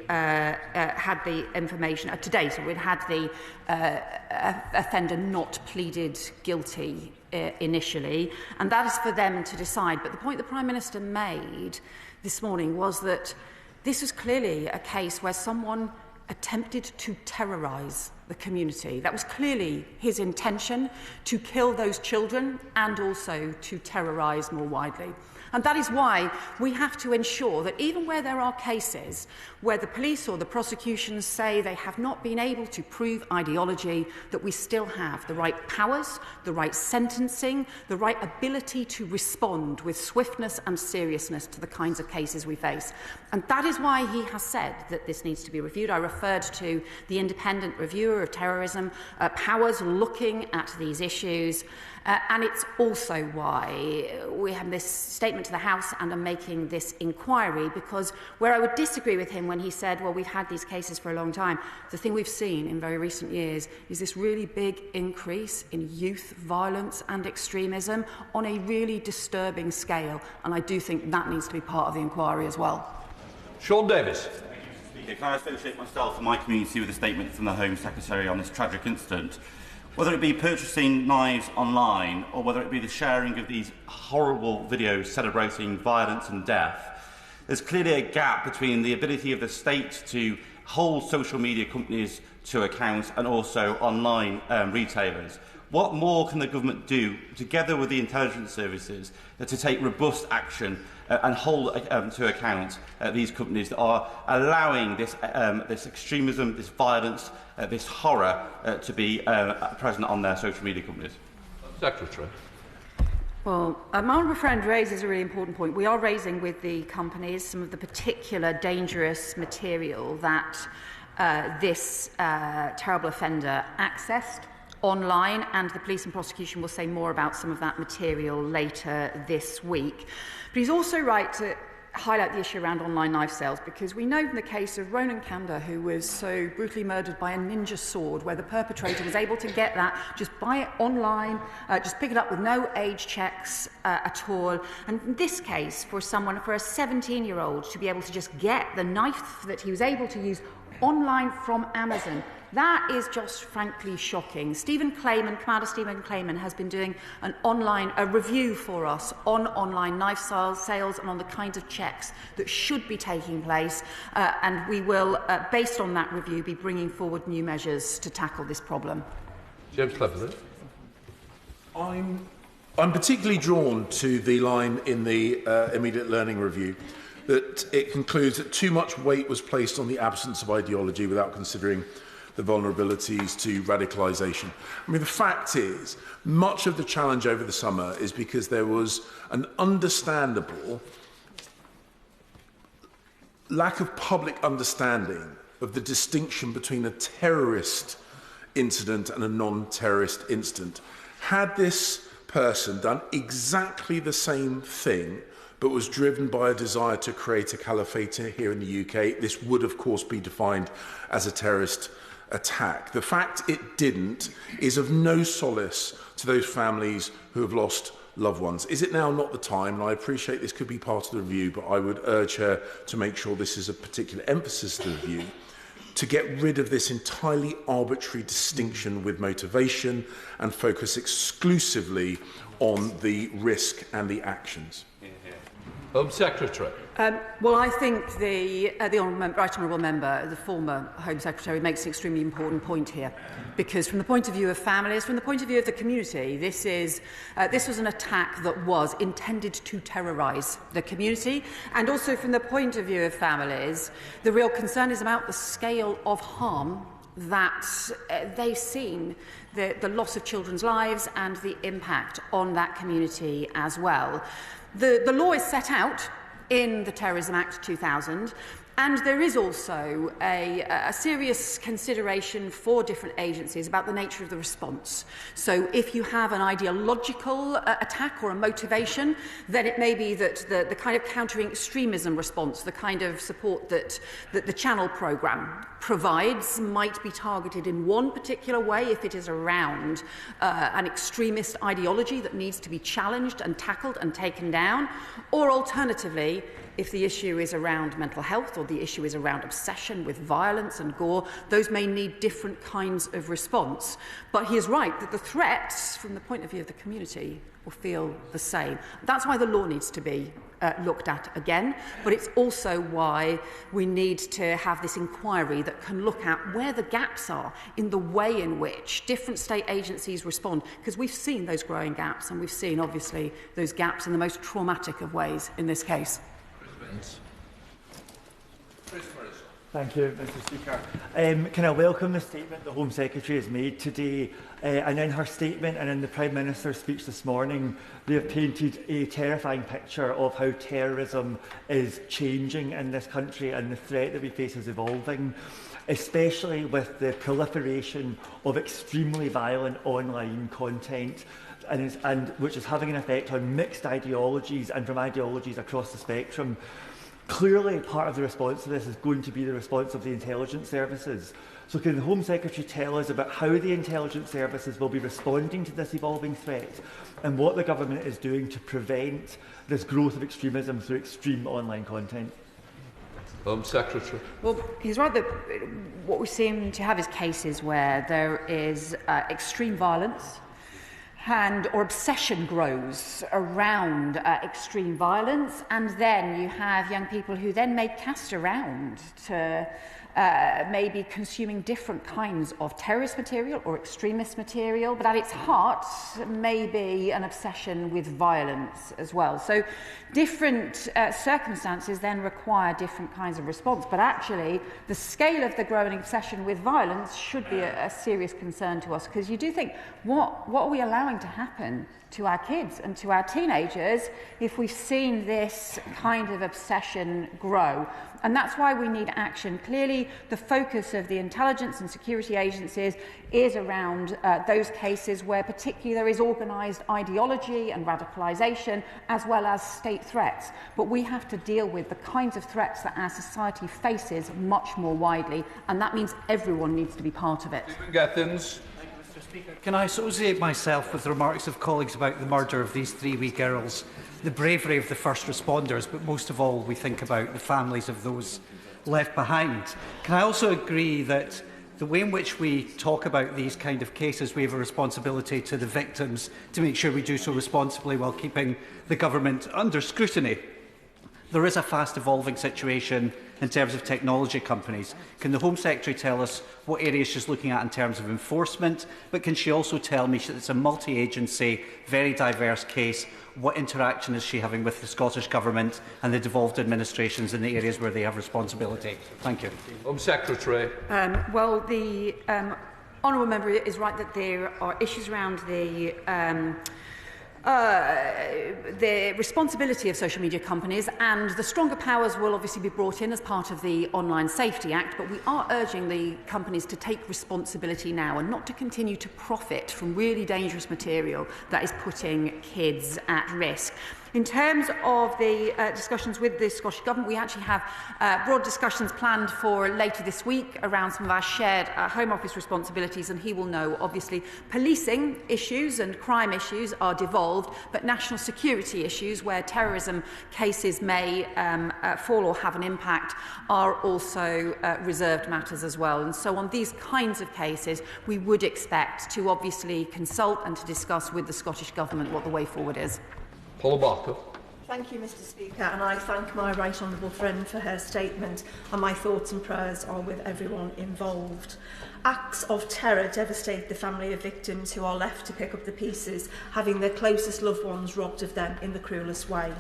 information today. So we'd had the offender not pleaded guilty initially, and that is for them to decide. But the point the Prime Minister made this morning was that this was clearly a case where someone attempted to terrorise the community. That was clearly his intention, to kill those children and also to terrorise more widely. And that is why we have to ensure that even where there are cases where the police or the prosecution say they have not been able to prove ideology, that we still have the right powers, the right sentencing, the right ability to respond with swiftness and seriousness to the kinds of cases we face. And that is why he has said that this needs to be reviewed. I referred to the independent reviewer of terrorism, powers looking at these issues. And it's also why we have this statement to the House and are making this inquiry, because where I would disagree with him when he said, well, we've had these cases for a long time, the thing we've seen in very recent years is this really big increase in youth violence and extremism on a really disturbing scale. And I do think that needs to be part of the inquiry as well. Shaun Davies. Can I associate myself and my community with a statement from the Home Secretary on this tragic incident? Whether it be purchasing knives online or whether it be the sharing of these horrible videos celebrating violence and death, there's clearly a gap between the ability of the state to hold social media companies to account and also online retailers. What more can the government do, together with the intelligence services, to take robust action and hold to account these companies that are allowing this extremism, this violence, this horror to be present on their social media companies? Secretary. Well, my honourable friend raises a really important point. We are raising with the companies some of the particular dangerous material that this terrible offender accessed online, and the police and prosecution will say more about some of that material later this week. But he's also right to highlight the issue around online knife sales, because we know from the case of Ronan Kander, who was so brutally murdered by a ninja sword, where the perpetrator was able to get that, just buy it online, just pick it up with no age checks at all. And in this case, for a 17-year-old to be able to just get the knife that he was able to use online from Amazon, that is just frankly shocking. Commander Stephen Clayman has been doing a review for us on online knife sales and on the kinds of checks that should be taking place, and we will, based on that review, be bringing forward new measures to tackle this problem. James Cleverly. I'm particularly drawn to the line in the immediate learning review that it concludes that too much weight was placed on the absence of ideology without considering the vulnerabilities to radicalisation. I mean, the fact is, much of the challenge over the summer is because there was an understandable lack of public understanding of the distinction between a terrorist incident and a non-terrorist incident. Had this person done exactly the same thing, but was driven by a desire to create a caliphate here in the UK, this would, of course, be defined as a terrorist attack. The fact it didn't is of no solace to those families who have lost loved ones. Is it now not the time? And I appreciate this could be part of the review, but I would urge her to make sure this is a particular emphasis of the review, to get rid of this entirely arbitrary distinction with motivation and focus exclusively on the risk and the actions. Home Secretary. Well, I think the Right Honourable Member, the former Home Secretary, makes an extremely important point here, because from the point of view of families, from the point of view of the community, this was an attack that was intended to terrorise the community, and also from the point of view of families, the real concern is about the scale of harm that they've seen, the loss of children's lives and the impact on that community as well. The law is set out in the Terrorism Act 2000, and there is also a serious consideration for different agencies about the nature of the response. So if you have an ideological attack or a motivation, then it may be that the kind of countering extremism response, the kind of support that the Channel programme provides, might be targeted in one particular way if it is around an extremist ideology that needs to be challenged and tackled and taken down, or alternatively, if the issue is around mental health or the issue is around obsession with violence and gore, those may need different kinds of response. But he is right that the threats, from the point of view of the community, will feel the same. That's why the law needs to be looked at again, but it's also why we need to have this inquiry that can look at where the gaps are in the way in which different state agencies respond, because we've seen those growing gaps, and we've seen, obviously, those gaps in the most traumatic of ways in this case. Thank you, Mr. Speaker. Can I welcome the statement the Home Secretary has made today? And in her statement and in the Prime Minister's speech this morning, they have painted a terrifying picture of how terrorism is changing in this country and the threat that we face is evolving, especially with the proliferation of extremely violent online content, and which is having an effect on mixed ideologies and from ideologies across the spectrum. Clearly, part of the response to this is going to be the response of the intelligence services. So can the Home Secretary tell us about how the intelligence services will be responding to this evolving threat and what the government is doing to prevent this growth of extremism through extreme online content? Home Secretary. Well, he's right that what we seem to have is cases where there is extreme violence or obsession grows around extreme violence, and then you have young people who then may cast around to maybe consuming different kinds of terrorist material or extremist material, but at its heart may be an obsession with violence as well. So different circumstances then require different kinds of response, but actually the scale of the growing obsession with violence should be a serious concern to us, because you do think, what are we allowing going to happen to our kids and to our teenagers if we've seen this kind of obsession grow. And that's why we need action. Clearly, the focus of the intelligence and security agencies is around those cases where particularly there is organised ideology and radicalisation, as well as state threats. But we have to deal with the kinds of threats that our society faces much more widely, and that means everyone needs to be part of it. Gethins. Can I associate myself with the remarks of colleagues about the murder of these 3 wee girls, the bravery of the first responders, but most of all we think about the families of those left behind. Can I also agree that the way in which we talk about these kind of cases, we have a responsibility to the victims to make sure we do so responsibly while keeping the government under scrutiny? There is a fast-evolving situation in terms of technology companies. Can the Home Secretary tell us what areas she's looking at in terms of enforcement? But can she also tell me that it's a multi-agency, very diverse case? What interaction is she having with the Scottish Government and the devolved administrations in the areas where they have responsibility? Thank you. Home Secretary. Well, the honourable member is right that there are issues around the responsibility of social media companies, and the stronger powers will obviously be brought in as part of the Online Safety Act, but we are urging the companies to take responsibility now and not to continue to profit from really dangerous material that is putting kids at risk. In terms of the discussions with the Scottish Government, we actually have broad discussions planned for later this week around some of our shared Home Office responsibilities, and he will know, obviously, policing issues and crime issues are devolved, but national security issues where terrorism cases may fall or have an impact are also reserved matters as well. And so on these kinds of cases, we would expect to obviously consult and to discuss with the Scottish Government what the way forward is. Paul Barker. Thank you, Mr. Speaker, and I thank my right honourable friend for her statement, and my thoughts and prayers are with everyone involved. Acts of terror devastate the family of victims who are left to pick up the pieces, having their closest loved ones robbed of them in the cruellest way.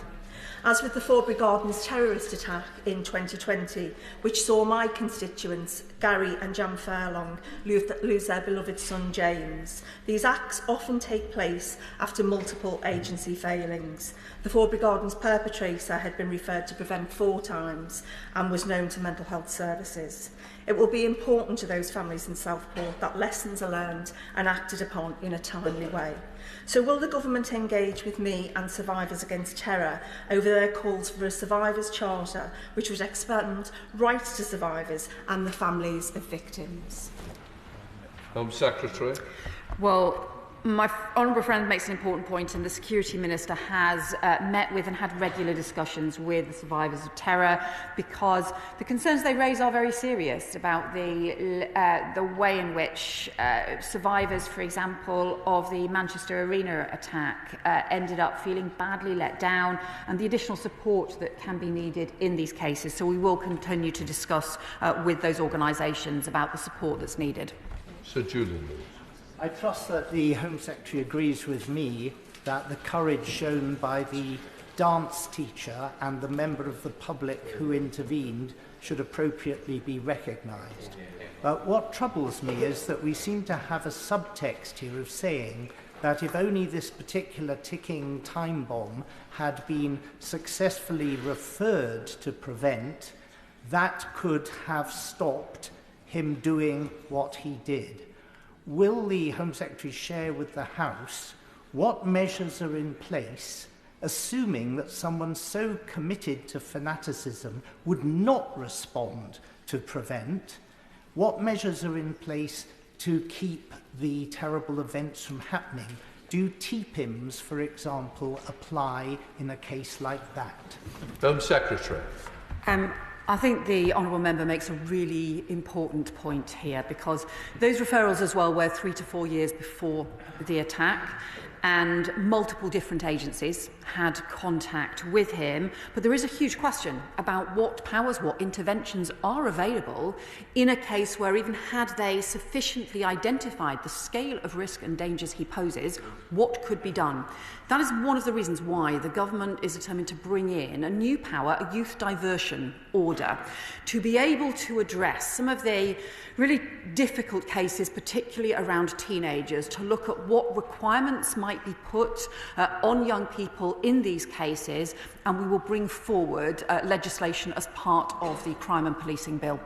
As with the Forbury Gardens terrorist attack in 2020, which saw my constituents, Gary and Jan Furlong, lose their beloved son James, these acts often take place after multiple agency failings. The Forbury Gardens perpetrator had been referred to Prevent 4 times and was known to mental health services. It will be important to those families in Southport that lessons are learned and acted upon in a timely way. So will the government engage with me and Survivors Against Terror over their calls for a Survivors Charter which would expand rights to survivors and the families of victims? Home Secretary. Well, my honourable friend makes an important point, and the Security Minister has met with and had regular discussions with the survivors of terror, because the concerns they raise are very serious about the way in which survivors, for example, of the Manchester Arena attack ended up feeling badly let down, and the additional support that can be needed in these cases. So we will continue to discuss with those organisations about the support that's needed. Sir Julian. I trust that the Home Secretary agrees with me that the courage shown by the dance teacher and the member of the public who intervened should appropriately be recognised. But what troubles me is that we seem to have a subtext here of saying that if only this particular ticking time bomb had been successfully referred to Prevent, that could have stopped him doing what he did. Will the Home Secretary share with the House what measures are in place, assuming that someone so committed to fanaticism would not respond to Prevent? What measures are in place to keep the terrible events from happening? Do TPIMs, for example, apply in a case like that? Home Secretary. I think the honourable member makes a really important point here, because those referrals as well were 3 to 4 years before the attack, and multiple different agencies had contact with him. But there is a huge question about what powers, what interventions are available in a case where, even had they sufficiently identified the scale of risk and dangers he poses, what could be done. That is one of the reasons why the government is determined to bring in a new power, a youth diversion order, to be able to address some of the really difficult cases, particularly around teenagers, to look at what requirements might be put on young people in these cases, and we will bring forward legislation as part of the Crime and Policing Bill.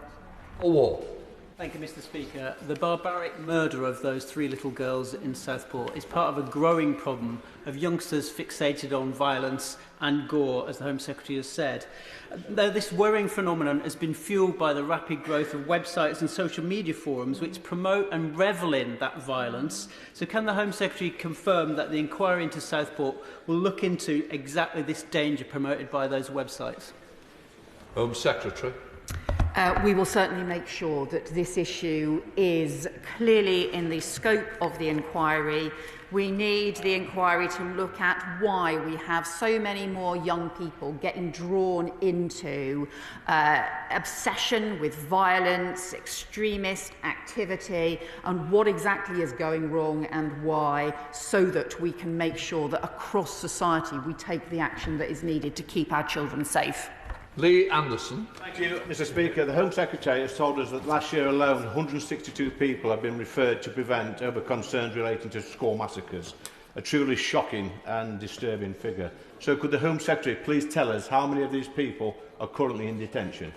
Thank you, Mr. Speaker. The barbaric murder of those 3 little girls in Southport is part of a growing problem of youngsters fixated on violence and gore, as the Home Secretary has said. Though this worrying phenomenon has been fuelled by the rapid growth of websites and social media forums which promote and revel in that violence, so can the Home Secretary confirm that the inquiry into Southport will look into exactly this danger promoted by those websites? Home Secretary. We will certainly make sure that this issue is clearly in the scope of the inquiry. We need the inquiry to look at why we have so many more young people getting drawn into obsession with violence, extremist activity, and what exactly is going wrong and why, so that we can make sure that across society we take the action that is needed to keep our children safe. Lee Anderson. Thank you, Mr. Speaker. The Home Secretary has told us that last year alone 162 people have been referred to prevent over concerns relating to school massacres. A truly shocking and disturbing figure. So could the Home Secretary please tell us how many of these people are currently in detention?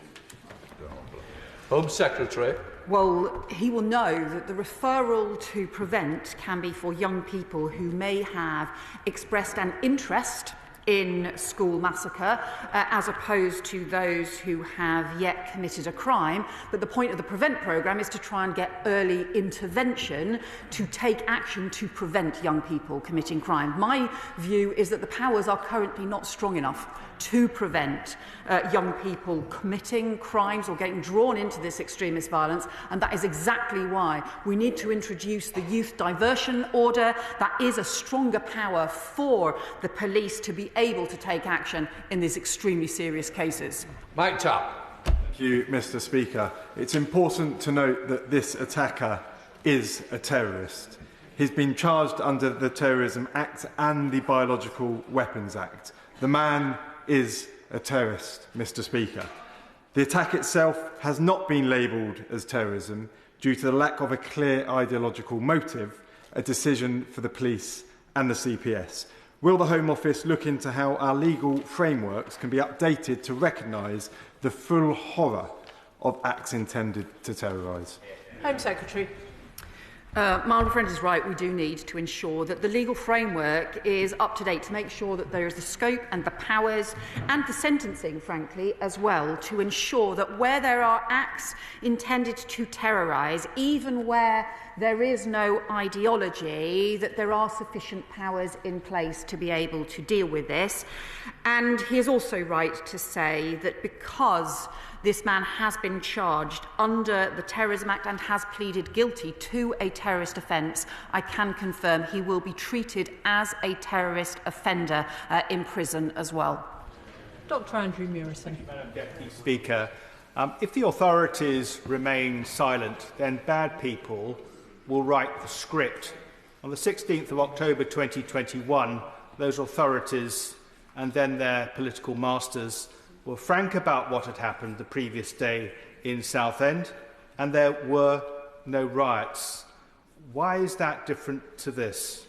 Home Secretary. Well, he will know that the referral to prevent can be for young people who may have expressed an interest in school massacre, as opposed to those who have yet committed a crime. But the point of the Prevent programme is to try and get early intervention to take action to prevent young people committing crime. My view is that the powers are currently not strong enough to prevent young people committing crimes or getting drawn into this extremist violence, and that is exactly why we need to introduce the youth diversion order. That is a stronger power for the police to be able to take action in these extremely serious cases. Mike Tapp. Thank you, Mr. Speaker. It's important to note that this attacker is a terrorist. He's been charged under the Terrorism Act and the Biological Weapons Act. The man is a terrorist, Mr. Speaker. The attack itself has not been labelled as terrorism due to the lack of a clear ideological motive, a decision for the police and the CPS. Will the Home Office look into how our legal frameworks can be updated to recognise the full horror of acts intended to terrorise? Home Secretary. My honourable friend is right. We do need to ensure that the legal framework is up to date, to make sure that there is the scope and the powers and the sentencing, frankly, as well, to ensure that where there are acts intended to terrorise, even where there is no ideology, that there are sufficient powers in place to be able to deal with this. And he is also right to say that because this man has been charged under the Terrorism Act and has pleaded guilty to a terrorist offence, I can confirm he will be treated as a terrorist offender in prison as well. Dr. Andrew Murison. Madam Deputy Speaker, if the authorities remain silent, then bad people will write the script. On the 16th of October 2021, those authorities and then their political masters were frank about what had happened the previous day in Southend, and there were no riots. Why is that different to this?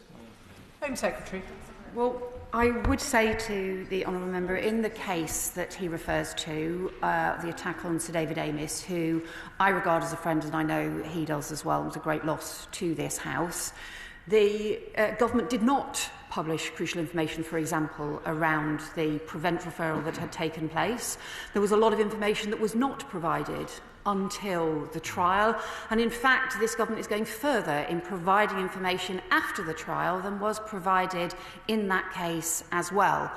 Home Secretary. Well, I would say to the honourable member, in the case that he refers to, the attack on Sir David Amis, who I regard as a friend, and I know he does as well, was a great loss to this House, the government did not publish crucial information, for example, around the Prevent referral that had taken place. There was a lot of information that was not provided until the trial, and in fact this government is going further in providing information after the trial than was provided in that case as well.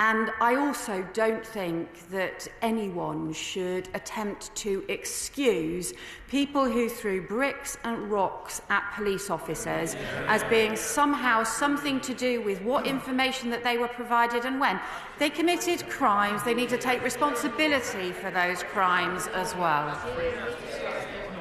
And I also don't think that anyone should attempt to excuse people who threw bricks and rocks at police officers as being somehow something to do with what information that they were provided and when. They committed crimes. They need to take responsibility for those crimes as well.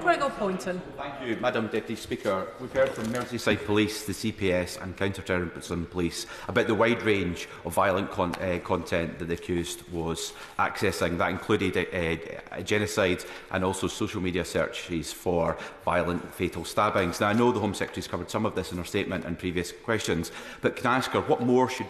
Gregor Poynton. Thank you, Madam Deputy Speaker. We've heard from Merseyside Police, the CPS and Counter-Terrorism Police about the wide range of violent content that the accused was accessing. That included genocide and also social media searches for violent, fatal stabbings. Now, I know the Home Secretary has covered some of this in her statement and previous questions, but can I ask her what more should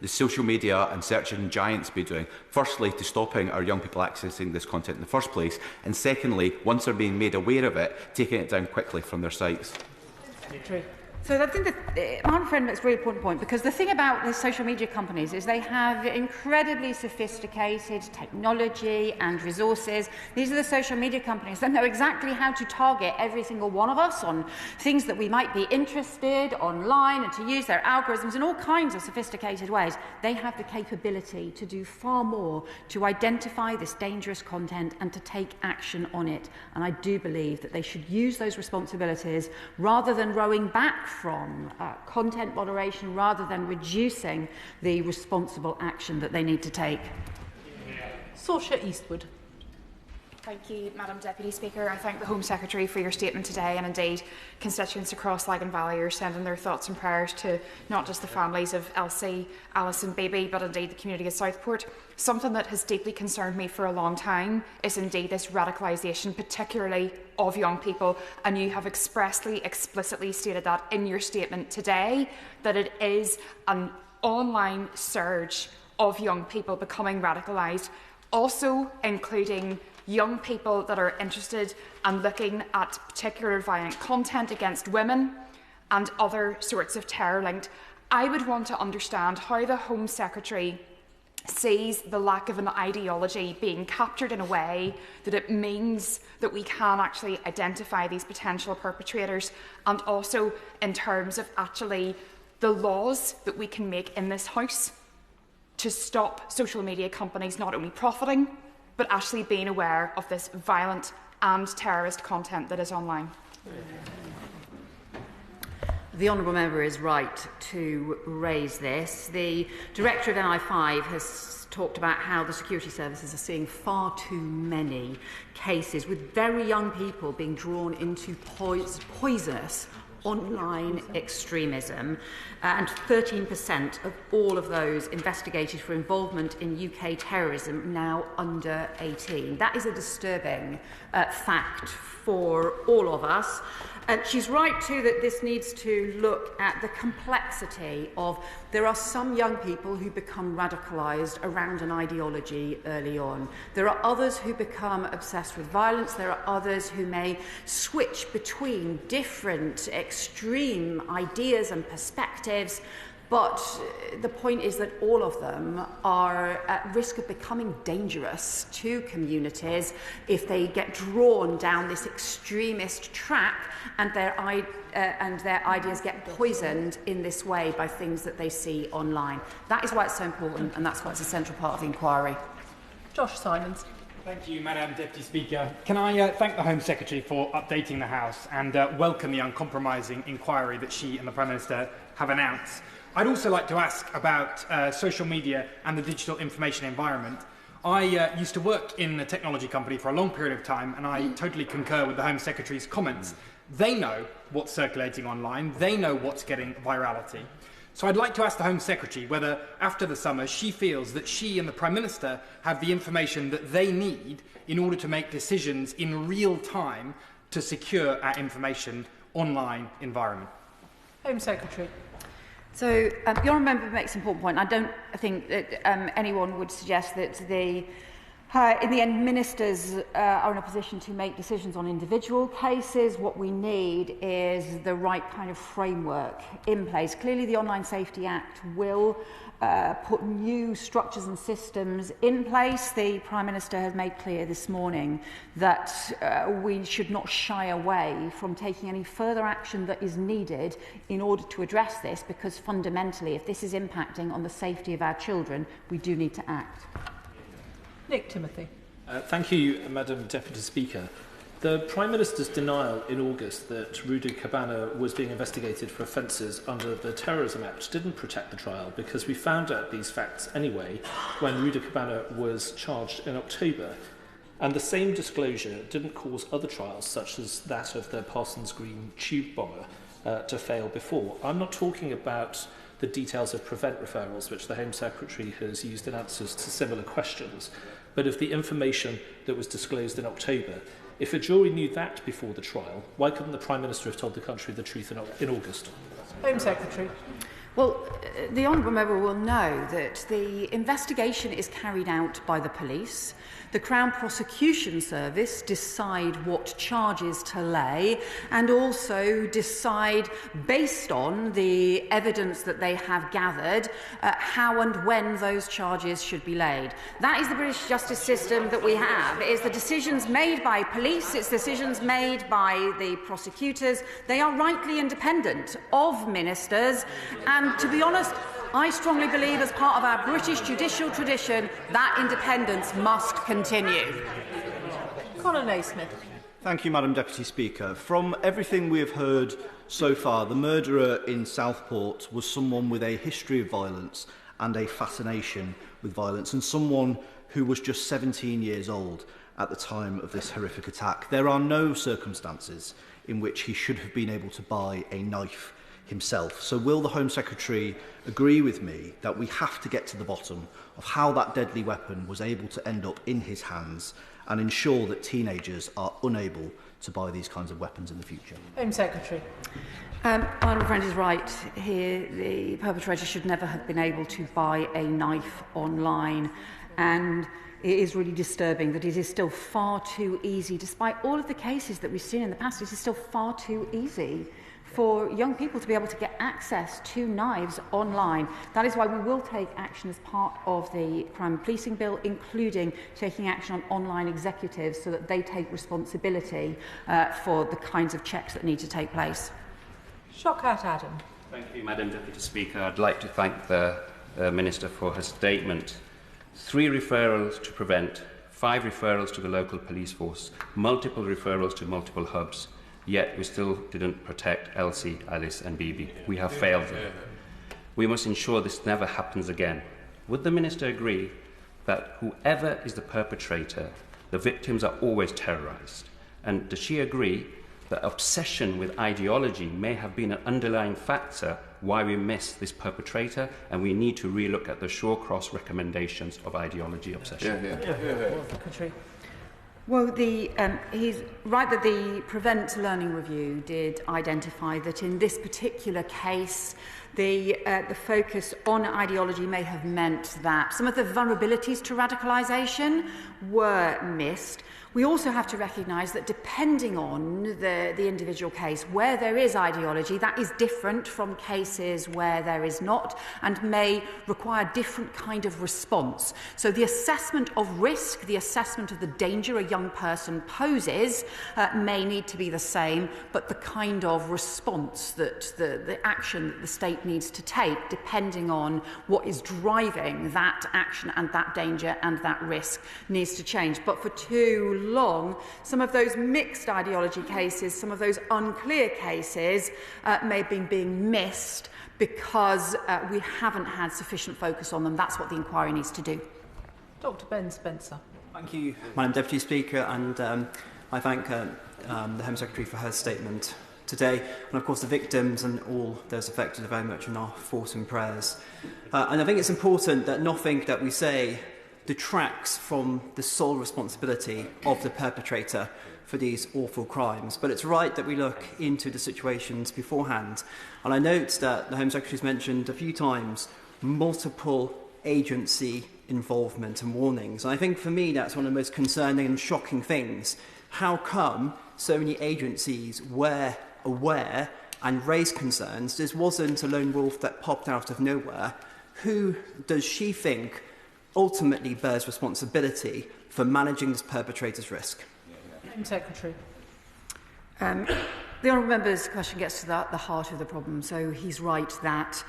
the social media and search engine giants be doing? Firstly, to stopping our young people accessing this content in the first place, and secondly, once they're being made aware of it, taking it down quickly from their sites. So I think that my friend makes a really important point, because the thing about the social media companies is they have incredibly sophisticated technology and resources. These are the social media companies that know exactly how to target every single one of us on things that we might be interested online and to use their algorithms in all kinds of sophisticated ways. They have the capability to do far more to identify this dangerous content and to take action on it. And I do believe that they should use those responsibilities rather than rowing back from content moderation, rather than reducing the responsible action that they need to take. Saoirse Eastwood. Thank you, Madam Deputy Speaker. I thank the Home Secretary for your statement today, and indeed constituents across Lagan Valley are sending their thoughts and prayers to not just the families of Elsie, Alice and Baby, but indeed the community of Southport. Something that has deeply concerned me for a long time is indeed this radicalisation, particularly of young people, and you have explicitly stated that in your statement today, that it is an online surge of young people becoming radicalised, also including young people that are interested and looking at particular violent content against women and other sorts of terror linked. I would want to understand how the Home Secretary sees the lack of an ideology being captured in a way that it means that we can actually identify these potential perpetrators, and also in terms of actually the laws that we can make in this House to stop social media companies not only profiting but actually being aware of this violent and terrorist content that is online. The Honourable Member is right to raise this. The Director of NI5 has talked about how the security services are seeing far too many cases with very young people being drawn into poisonous online extremism, and 13% of all of those investigated for involvement in UK terrorism now under 18. That is a disturbing fact for all of us. She's right too that this needs to look at the complexity of, there are some young people who become radicalised around an ideology early on. There are others who become obsessed with violence. There are others who may switch between different extreme ideas and perspectives. But the point is that all of them are at risk of becoming dangerous to communities if they get drawn down this extremist track and their ideas get poisoned in this way by things that they see online. That is why it's so important, and that's why it's a central part of the inquiry. Josh Simons. Thank you, Madam Deputy Speaker. Can I thank the Home Secretary for updating the House and welcome the uncompromising inquiry that she and the Prime Minister have announced. I'd also like to ask about social media and the digital information environment. I used to work in a technology company for a long period of time, and I totally concur with the Home Secretary's comments. They know what's circulating online. They know what's getting virality. So I'd like to ask the Home Secretary whether, after the summer, she feels that she and the Prime Minister have the information that they need in order to make decisions in real time to secure our information online environment. Home Secretary. So the Honourable Member makes an important point. I don't think that anyone would suggest that the In the end, ministers are in a position to make decisions on individual cases. What we need is the right kind of framework in place. Clearly, the Online Safety Act will put new structures and systems in place. The Prime Minister has made clear this morning that we should not shy away from taking any further action that is needed in order to address this, because fundamentally, if this is impacting on the safety of our children, we do need to act. Nick Timothy. Thank you, Madam Deputy Speaker. The Prime Minister's denial in August that Rudy Cabana was being investigated for offences under the Terrorism Act didn't protect the trial, because we found out these facts anyway when Rudy Cabana was charged in October. And the same disclosure didn't cause other trials, such as that of the Parsons Green tube bomber, to fail before. I'm not talking about the details of prevent referrals, which the Home Secretary has used in answers to similar questions, but of the information that was disclosed in October. If a jury knew that before the trial, why couldn't the Prime Minister have told the country the truth in August? Home Secretary. Well, the Honourable Member will know that the investigation is carried out by the police. The Crown Prosecution Service decide what charges to lay and also decide, based on the evidence that they have gathered, how and when those charges should be laid. That is the British justice system that we have. It is the decisions made by police, it's decisions made by the prosecutors. They are rightly independent of ministers, and to be honest, I strongly believe, as part of our British judicial tradition, that independence must continue. Conor Naismith. Thank you, Madam Deputy Speaker. From everything we have heard so far, the murderer in Southport was someone with a history of violence and a fascination with violence, and someone who was just 17 years old at the time of this horrific attack. There are no circumstances in which he should have been able to buy a knife himself. So will the Home Secretary agree with me that we have to get to the bottom of how that deadly weapon was able to end up in his hands and ensure that teenagers are unable to buy these kinds of weapons in the future? Home Secretary. My honourable friend is right here. The perpetrator should never have been able to buy a knife online, and it is really disturbing that it is still far too easy, despite all of the cases that we've seen in the past, it is still far too easy for young people to be able to get access to knives online. That is why we will take action as part of the crime and policing bill, including taking action on online executives so that they take responsibility for the kinds of checks that need to take place. Shockout Adam. Thank you, Madam Deputy Speaker. I'd like to thank the Minister for her statement. 3 referrals to prevent, 5 referrals to the local police force, multiple referrals to multiple hubs. Yet we still didn't protect Elsie, Alice and Bibi. We have failed them. We must ensure this never happens again. Would the Minister agree that whoever is the perpetrator, the victims are always terrorised? And does she agree that obsession with ideology may have been an underlying factor why we missed this perpetrator, and we need to relook at the Shawcross recommendations of ideology obsession? Secretary. Well, he's right that the Prevent Learning Review did identify that in this particular case, the focus on ideology may have meant that some of the vulnerabilities to radicalisation were missed. We also have to recognise that depending on the individual case, where there is ideology, that is different from cases where there is not and may require different kind of response. So the assessment of risk, the assessment of the danger a young person poses may need to be the same, but the kind of response that the action that the state needs to take, depending on what is driving that action and that danger and that risk, needs to change. But for too long, some of those mixed ideology cases, some of those unclear cases may have been being missed because we haven't had sufficient focus on them. That's what the inquiry needs to do. Dr. Ben Spencer. Thank you, Madam Deputy Speaker, and I thank the Home Secretary for her statement today. And of course the victims and all those affected are very much in our thoughts and prayers. And I think it's important that nothing that we say detracts from the sole responsibility of the perpetrator for these awful crimes. But it's right that we look into the situations beforehand. And I note that the Home Secretary has mentioned a few times multiple agency involvement and warnings. And I think for me that's one of the most concerning and shocking things. How come so many agencies were aware and raised concerns? This wasn't a lone wolf that popped out of nowhere. Who does she think ultimately bears responsibility for managing this perpetrator's risk? Home Secretary. The honourable member's question gets to the heart of the problem. So he's right that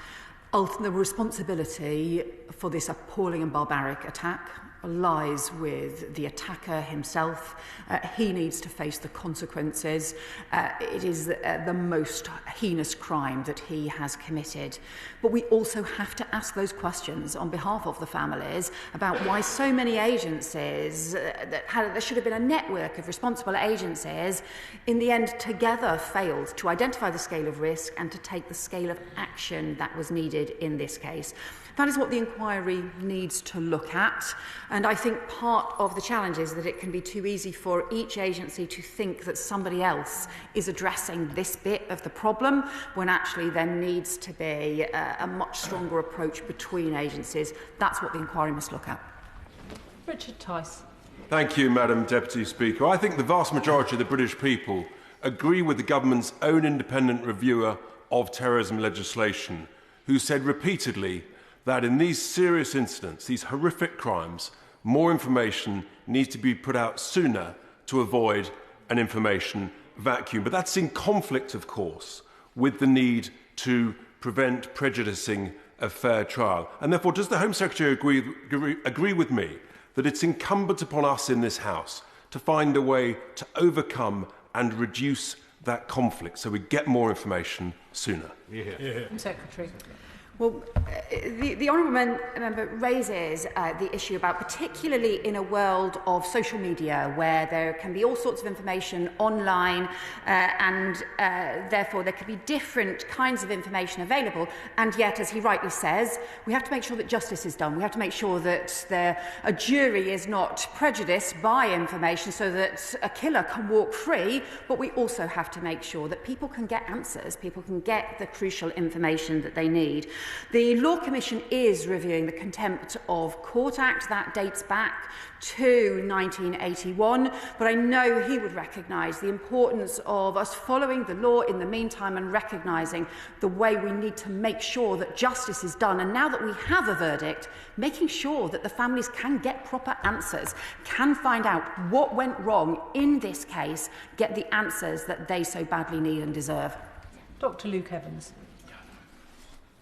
the responsibility for this appalling and barbaric attack lies with the attacker himself. He needs to face the consequences. It is the most heinous crime that he has committed. But we also have to ask those questions on behalf of the families about why so many agencies, there should have been a network of responsible agencies, in the end together failed to identify the scale of risk and to take the scale of action that was needed in this case. That is what the inquiry needs to look at, and I think part of the challenge is that it can be too easy for each agency to think that somebody else is addressing this bit of the problem, when actually there needs to be a much stronger approach between agencies. That's what the inquiry must look at. Richard Tice. Thank you, Madam Deputy Speaker. I think the vast majority of the British people agree with the government's own independent reviewer of terrorism legislation, who said repeatedly that in these serious incidents, these horrific crimes, more information needs to be put out sooner to avoid an information vacuum. But that's in conflict, of course, with the need to prevent prejudicing a fair trial. And therefore, does the Home Secretary agree with me that it's incumbent upon us in this House to find a way to overcome and reduce that conflict so we get more information sooner? Home Secretary. Well, the honourable member raises the issue about, particularly in a world of social media where there can be all sorts of information online and therefore there can be different kinds of information available, and yet, as he rightly says, we have to make sure that justice is done. We have to make sure that a jury is not prejudiced by information so that a killer can walk free, but we also have to make sure that people can get answers, people can get the crucial information that they need. The Law Commission is reviewing the Contempt of Court Act. That dates back to 1981, but I know he would recognise the importance of us following the law in the meantime and recognising the way we need to make sure that justice is done. And now that we have a verdict, making sure that the families can get proper answers, can find out what went wrong in this case, get the answers that they so badly need and deserve. Dr. Luke Evans.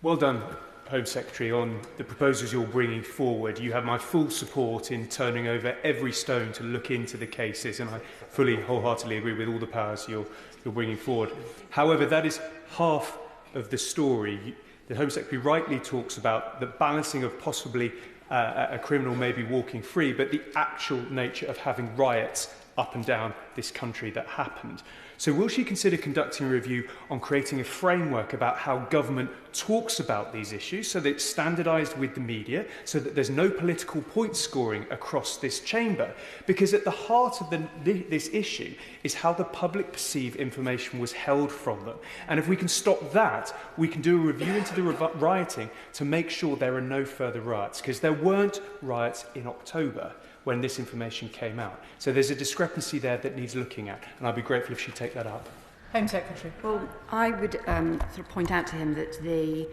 Well done, Home Secretary, on the proposals you're bringing forward. You have my full support in turning over every stone to look into the cases, and I fully, wholeheartedly agree with all the powers you're bringing forward. However, that is half of the story. The Home Secretary rightly talks about the balancing of possibly a criminal maybe walking free, but the actual nature of having riots up and down this country that happened. So will she consider conducting a review on creating a framework about how government talks about these issues so that it's standardised with the media, so that there's no political point scoring across this chamber? Because at the heart of this issue is how the public perceive information was held from them. And if we can stop that, we can do a review into the rioting to make sure there are no further riots, because there weren't riots in October when this information came out. So there's a discrepancy there that needs looking at, and I'd be grateful if she'd take that up. Home Secretary. Well, I would sort of point out to him that the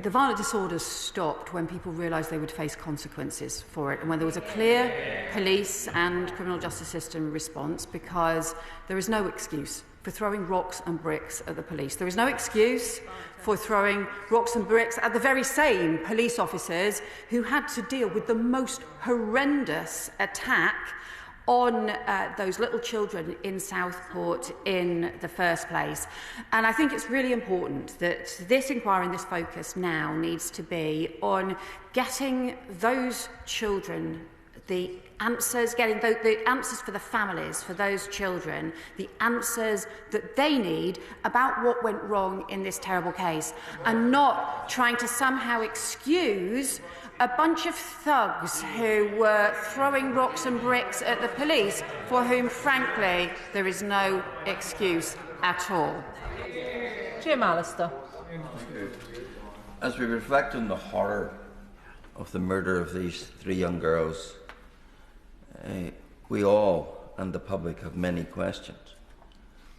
violent disorders stopped when people realised they would face consequences for it, and when there was a clear police and criminal justice system response, because there is no excuse for throwing rocks and bricks at the police. There is no excuse for throwing rocks and bricks at the very same police officers who had to deal with the most horrendous attack on those little children in Southport in the first place. And I think it's really important that this inquiry and this focus now needs to be on getting those children the answers, getting the answers for the families, for those children, the answers that they need about what went wrong in this terrible case, and not trying to somehow excuse a bunch of thugs who were throwing rocks and bricks at the police, for whom, frankly, there is no excuse at all. Jim Allister. As we reflect on the horror of the murder of these 3 young girls, we all and the public have many questions.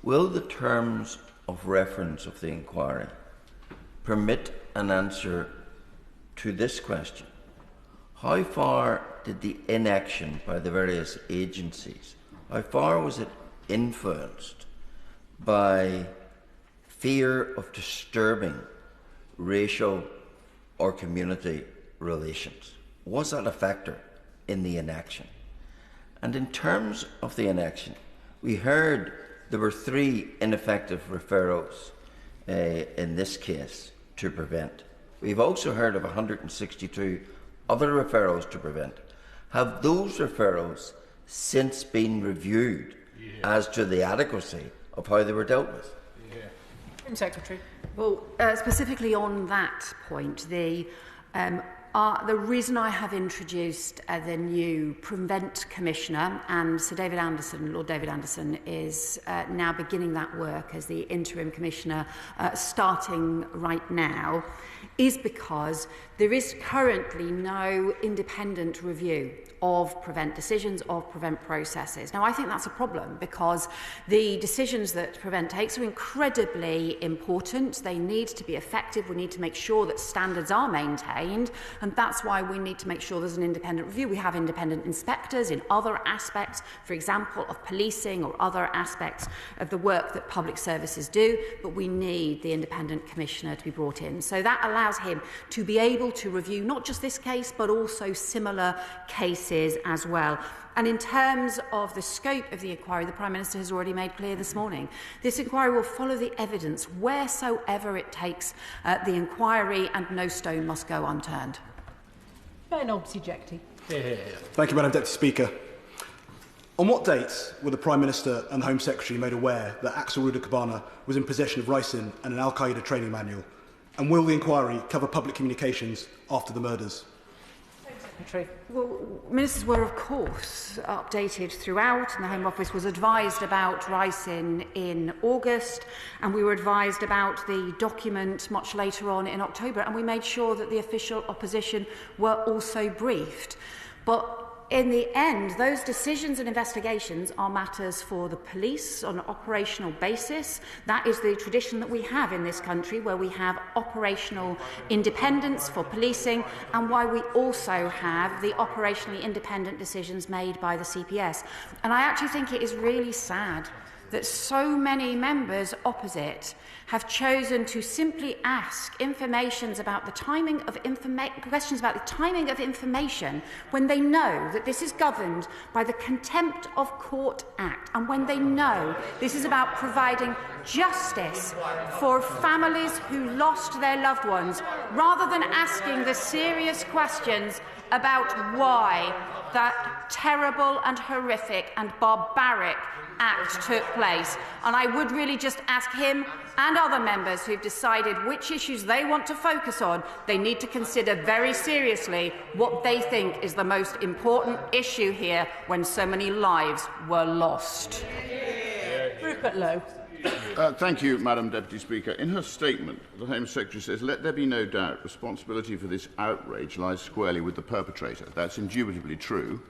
Will the terms of reference of the inquiry permit an answer to this question? How far did the inaction by the various agencies, how far was it influenced by fear of disturbing racial or community relations? Was that a factor in the inaction? And in terms of the inaction, we heard there were 3 ineffective referrals in this case to prevent. We've also heard of 162 other referrals to prevent. Have those referrals since been reviewed as to the adequacy of how they were dealt with? Home Secretary. Well, specifically on that point, the reason I have introduced the new Prevent Commissioner, and Sir David Anderson, Lord David Anderson, is now beginning that work as the Interim Commissioner starting right now, is because there is currently no independent review of Prevent decisions, of Prevent processes. Now, I think that's a problem because the decisions that Prevent takes are incredibly important. They need to be effective. We need to make sure that standards are maintained, and that's why we need to make sure there's an independent review. We have independent inspectors in other aspects, for example, of policing or other aspects of the work that public services do, but we need the independent commissioner to be brought in. So that allows him to be able to review not just this case, but also similar cases as well. And in terms of the scope of the inquiry, the Prime Minister has already made clear this morning, this inquiry will follow the evidence wheresoever it takes the inquiry, and no stone must go unturned. Thank you, Madam Deputy Speaker. On what dates were the Prime Minister and the Home Secretary made aware that Axel Rudakabana was in possession of ricin and an Al-Qaeda training manual? And will the inquiry cover public communications after the murders? Well, ministers were, of course, updated throughout, and the Home Office was advised about ricin in August, and we were advised about the document much later on in October, and we made sure that the official opposition were also briefed. But in the end, those decisions and investigations are matters for the police on an operational basis. That is the tradition that we have in this country, where we have operational independence for policing, and why we also have the operationally independent decisions made by the CPS. And I actually think it is really sad that so many members opposite have chosen to simply ask questions about the timing of information when they know that this is governed by the Contempt of Court Act, and when they know this is about providing justice for families who lost their loved ones, rather than asking the serious questions about why that terrible and horrific and barbaric act took place. And I would really just ask him and other members who've decided which issues they want to focus on, they need to consider very seriously what they think is the most important issue here when so many lives were lost. Rupert Lowe. Thank you, Madam Deputy Speaker. In her statement, the Home Secretary says, "Let there be no doubt, responsibility for this outrage lies squarely with the perpetrator." That's indubitably true,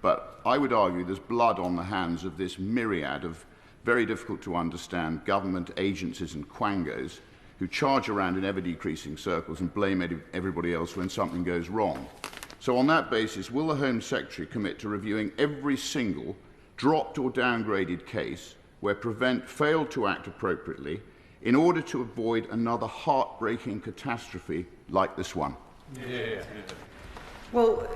but I would argue there's blood on the hands of this myriad of very difficult-to-understand government agencies and quangos who charge around in ever-decreasing circles and blame everybody else when something goes wrong. So on that basis, will the Home Secretary commit to reviewing every single dropped or downgraded case where Prevent failed to act appropriately in order to avoid another heartbreaking catastrophe like this one? Well,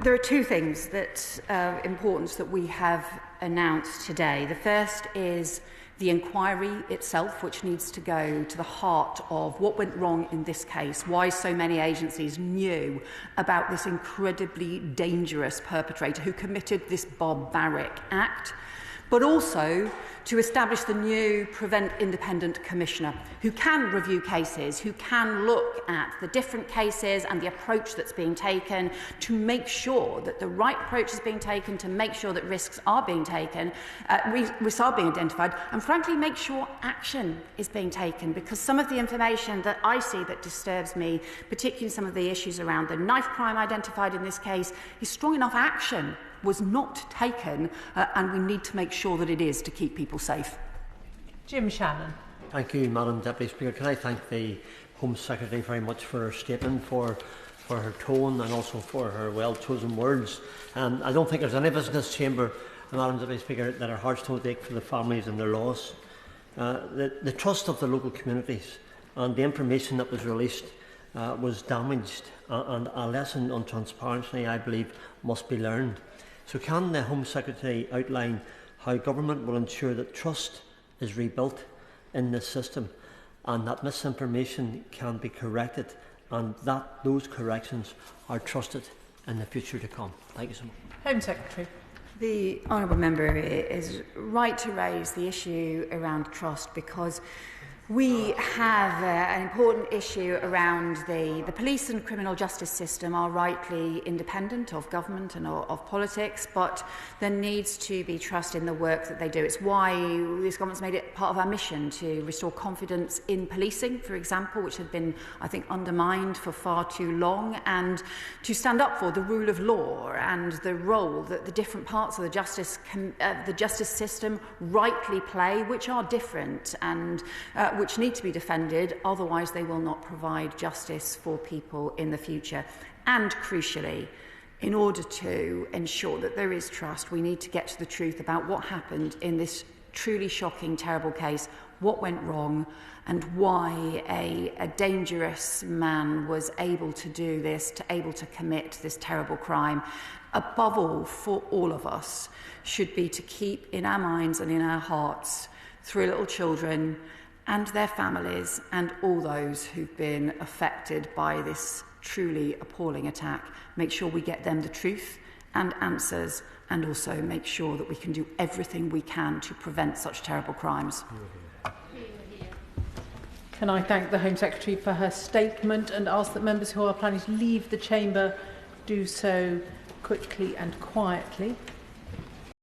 there are two things that are important that we have announced today. The first is the inquiry itself, which needs to go to the heart of what went wrong in this case, why so many agencies knew about this incredibly dangerous perpetrator who committed this barbaric act, but also to establish the new Prevent Independent Commissioner, who can review cases, who can look at the different cases and the approach that's being taken to make sure that the right approach is being taken, to make sure that risks are being taken, risks are being identified, and frankly make sure action is being taken, because some of the information that I see that disturbs me, particularly some of the issues around the knife crime identified in this case, is strong enough action was not taken, and we need to make sure that it is to keep people safe. Jim Shannon. Thank you, Madam Deputy Speaker. Can I thank the Home Secretary very much for her statement, for her tone and also for her well-chosen words. I don't think there's any of us in this chamber, Madam Deputy Speaker, that our hearts don't ache for the families and their loss. The trust of the local communities and the information that was released was damaged, and a lesson on transparency, I believe, must be learned. So can the Home Secretary outline how government will ensure that trust is rebuilt in this system and that misinformation can be corrected and that those corrections are trusted in the future to come? Thank you so much. Home Secretary. The honourable member is right to raise the issue around trust, because we have an important issue around the police and criminal justice system are rightly independent of government and of politics, but there needs to be trust in the work that they do. It's why this government's made it part of our mission to restore confidence in policing, for example, which had been, I think, undermined for far too long, and to stand up for the rule of law and the role that the different parts of the justice system rightly play, which are different and which need to be defended, otherwise they will not provide justice for people in the future. And crucially, in order to ensure that there is trust, we need to get to the truth about what happened in this truly shocking, terrible case, what went wrong, and why a dangerous man was able to do this, able to commit this terrible crime. Above all, for all of us, should be to keep in our minds and in our hearts 3 little children and their families and all those who've been affected by this truly appalling attack. Make sure we get them the truth and answers, and also make sure that we can do everything we can to prevent such terrible crimes. Can I thank the Home Secretary for her statement and ask that members who are planning to leave the chamber do so quickly and quietly.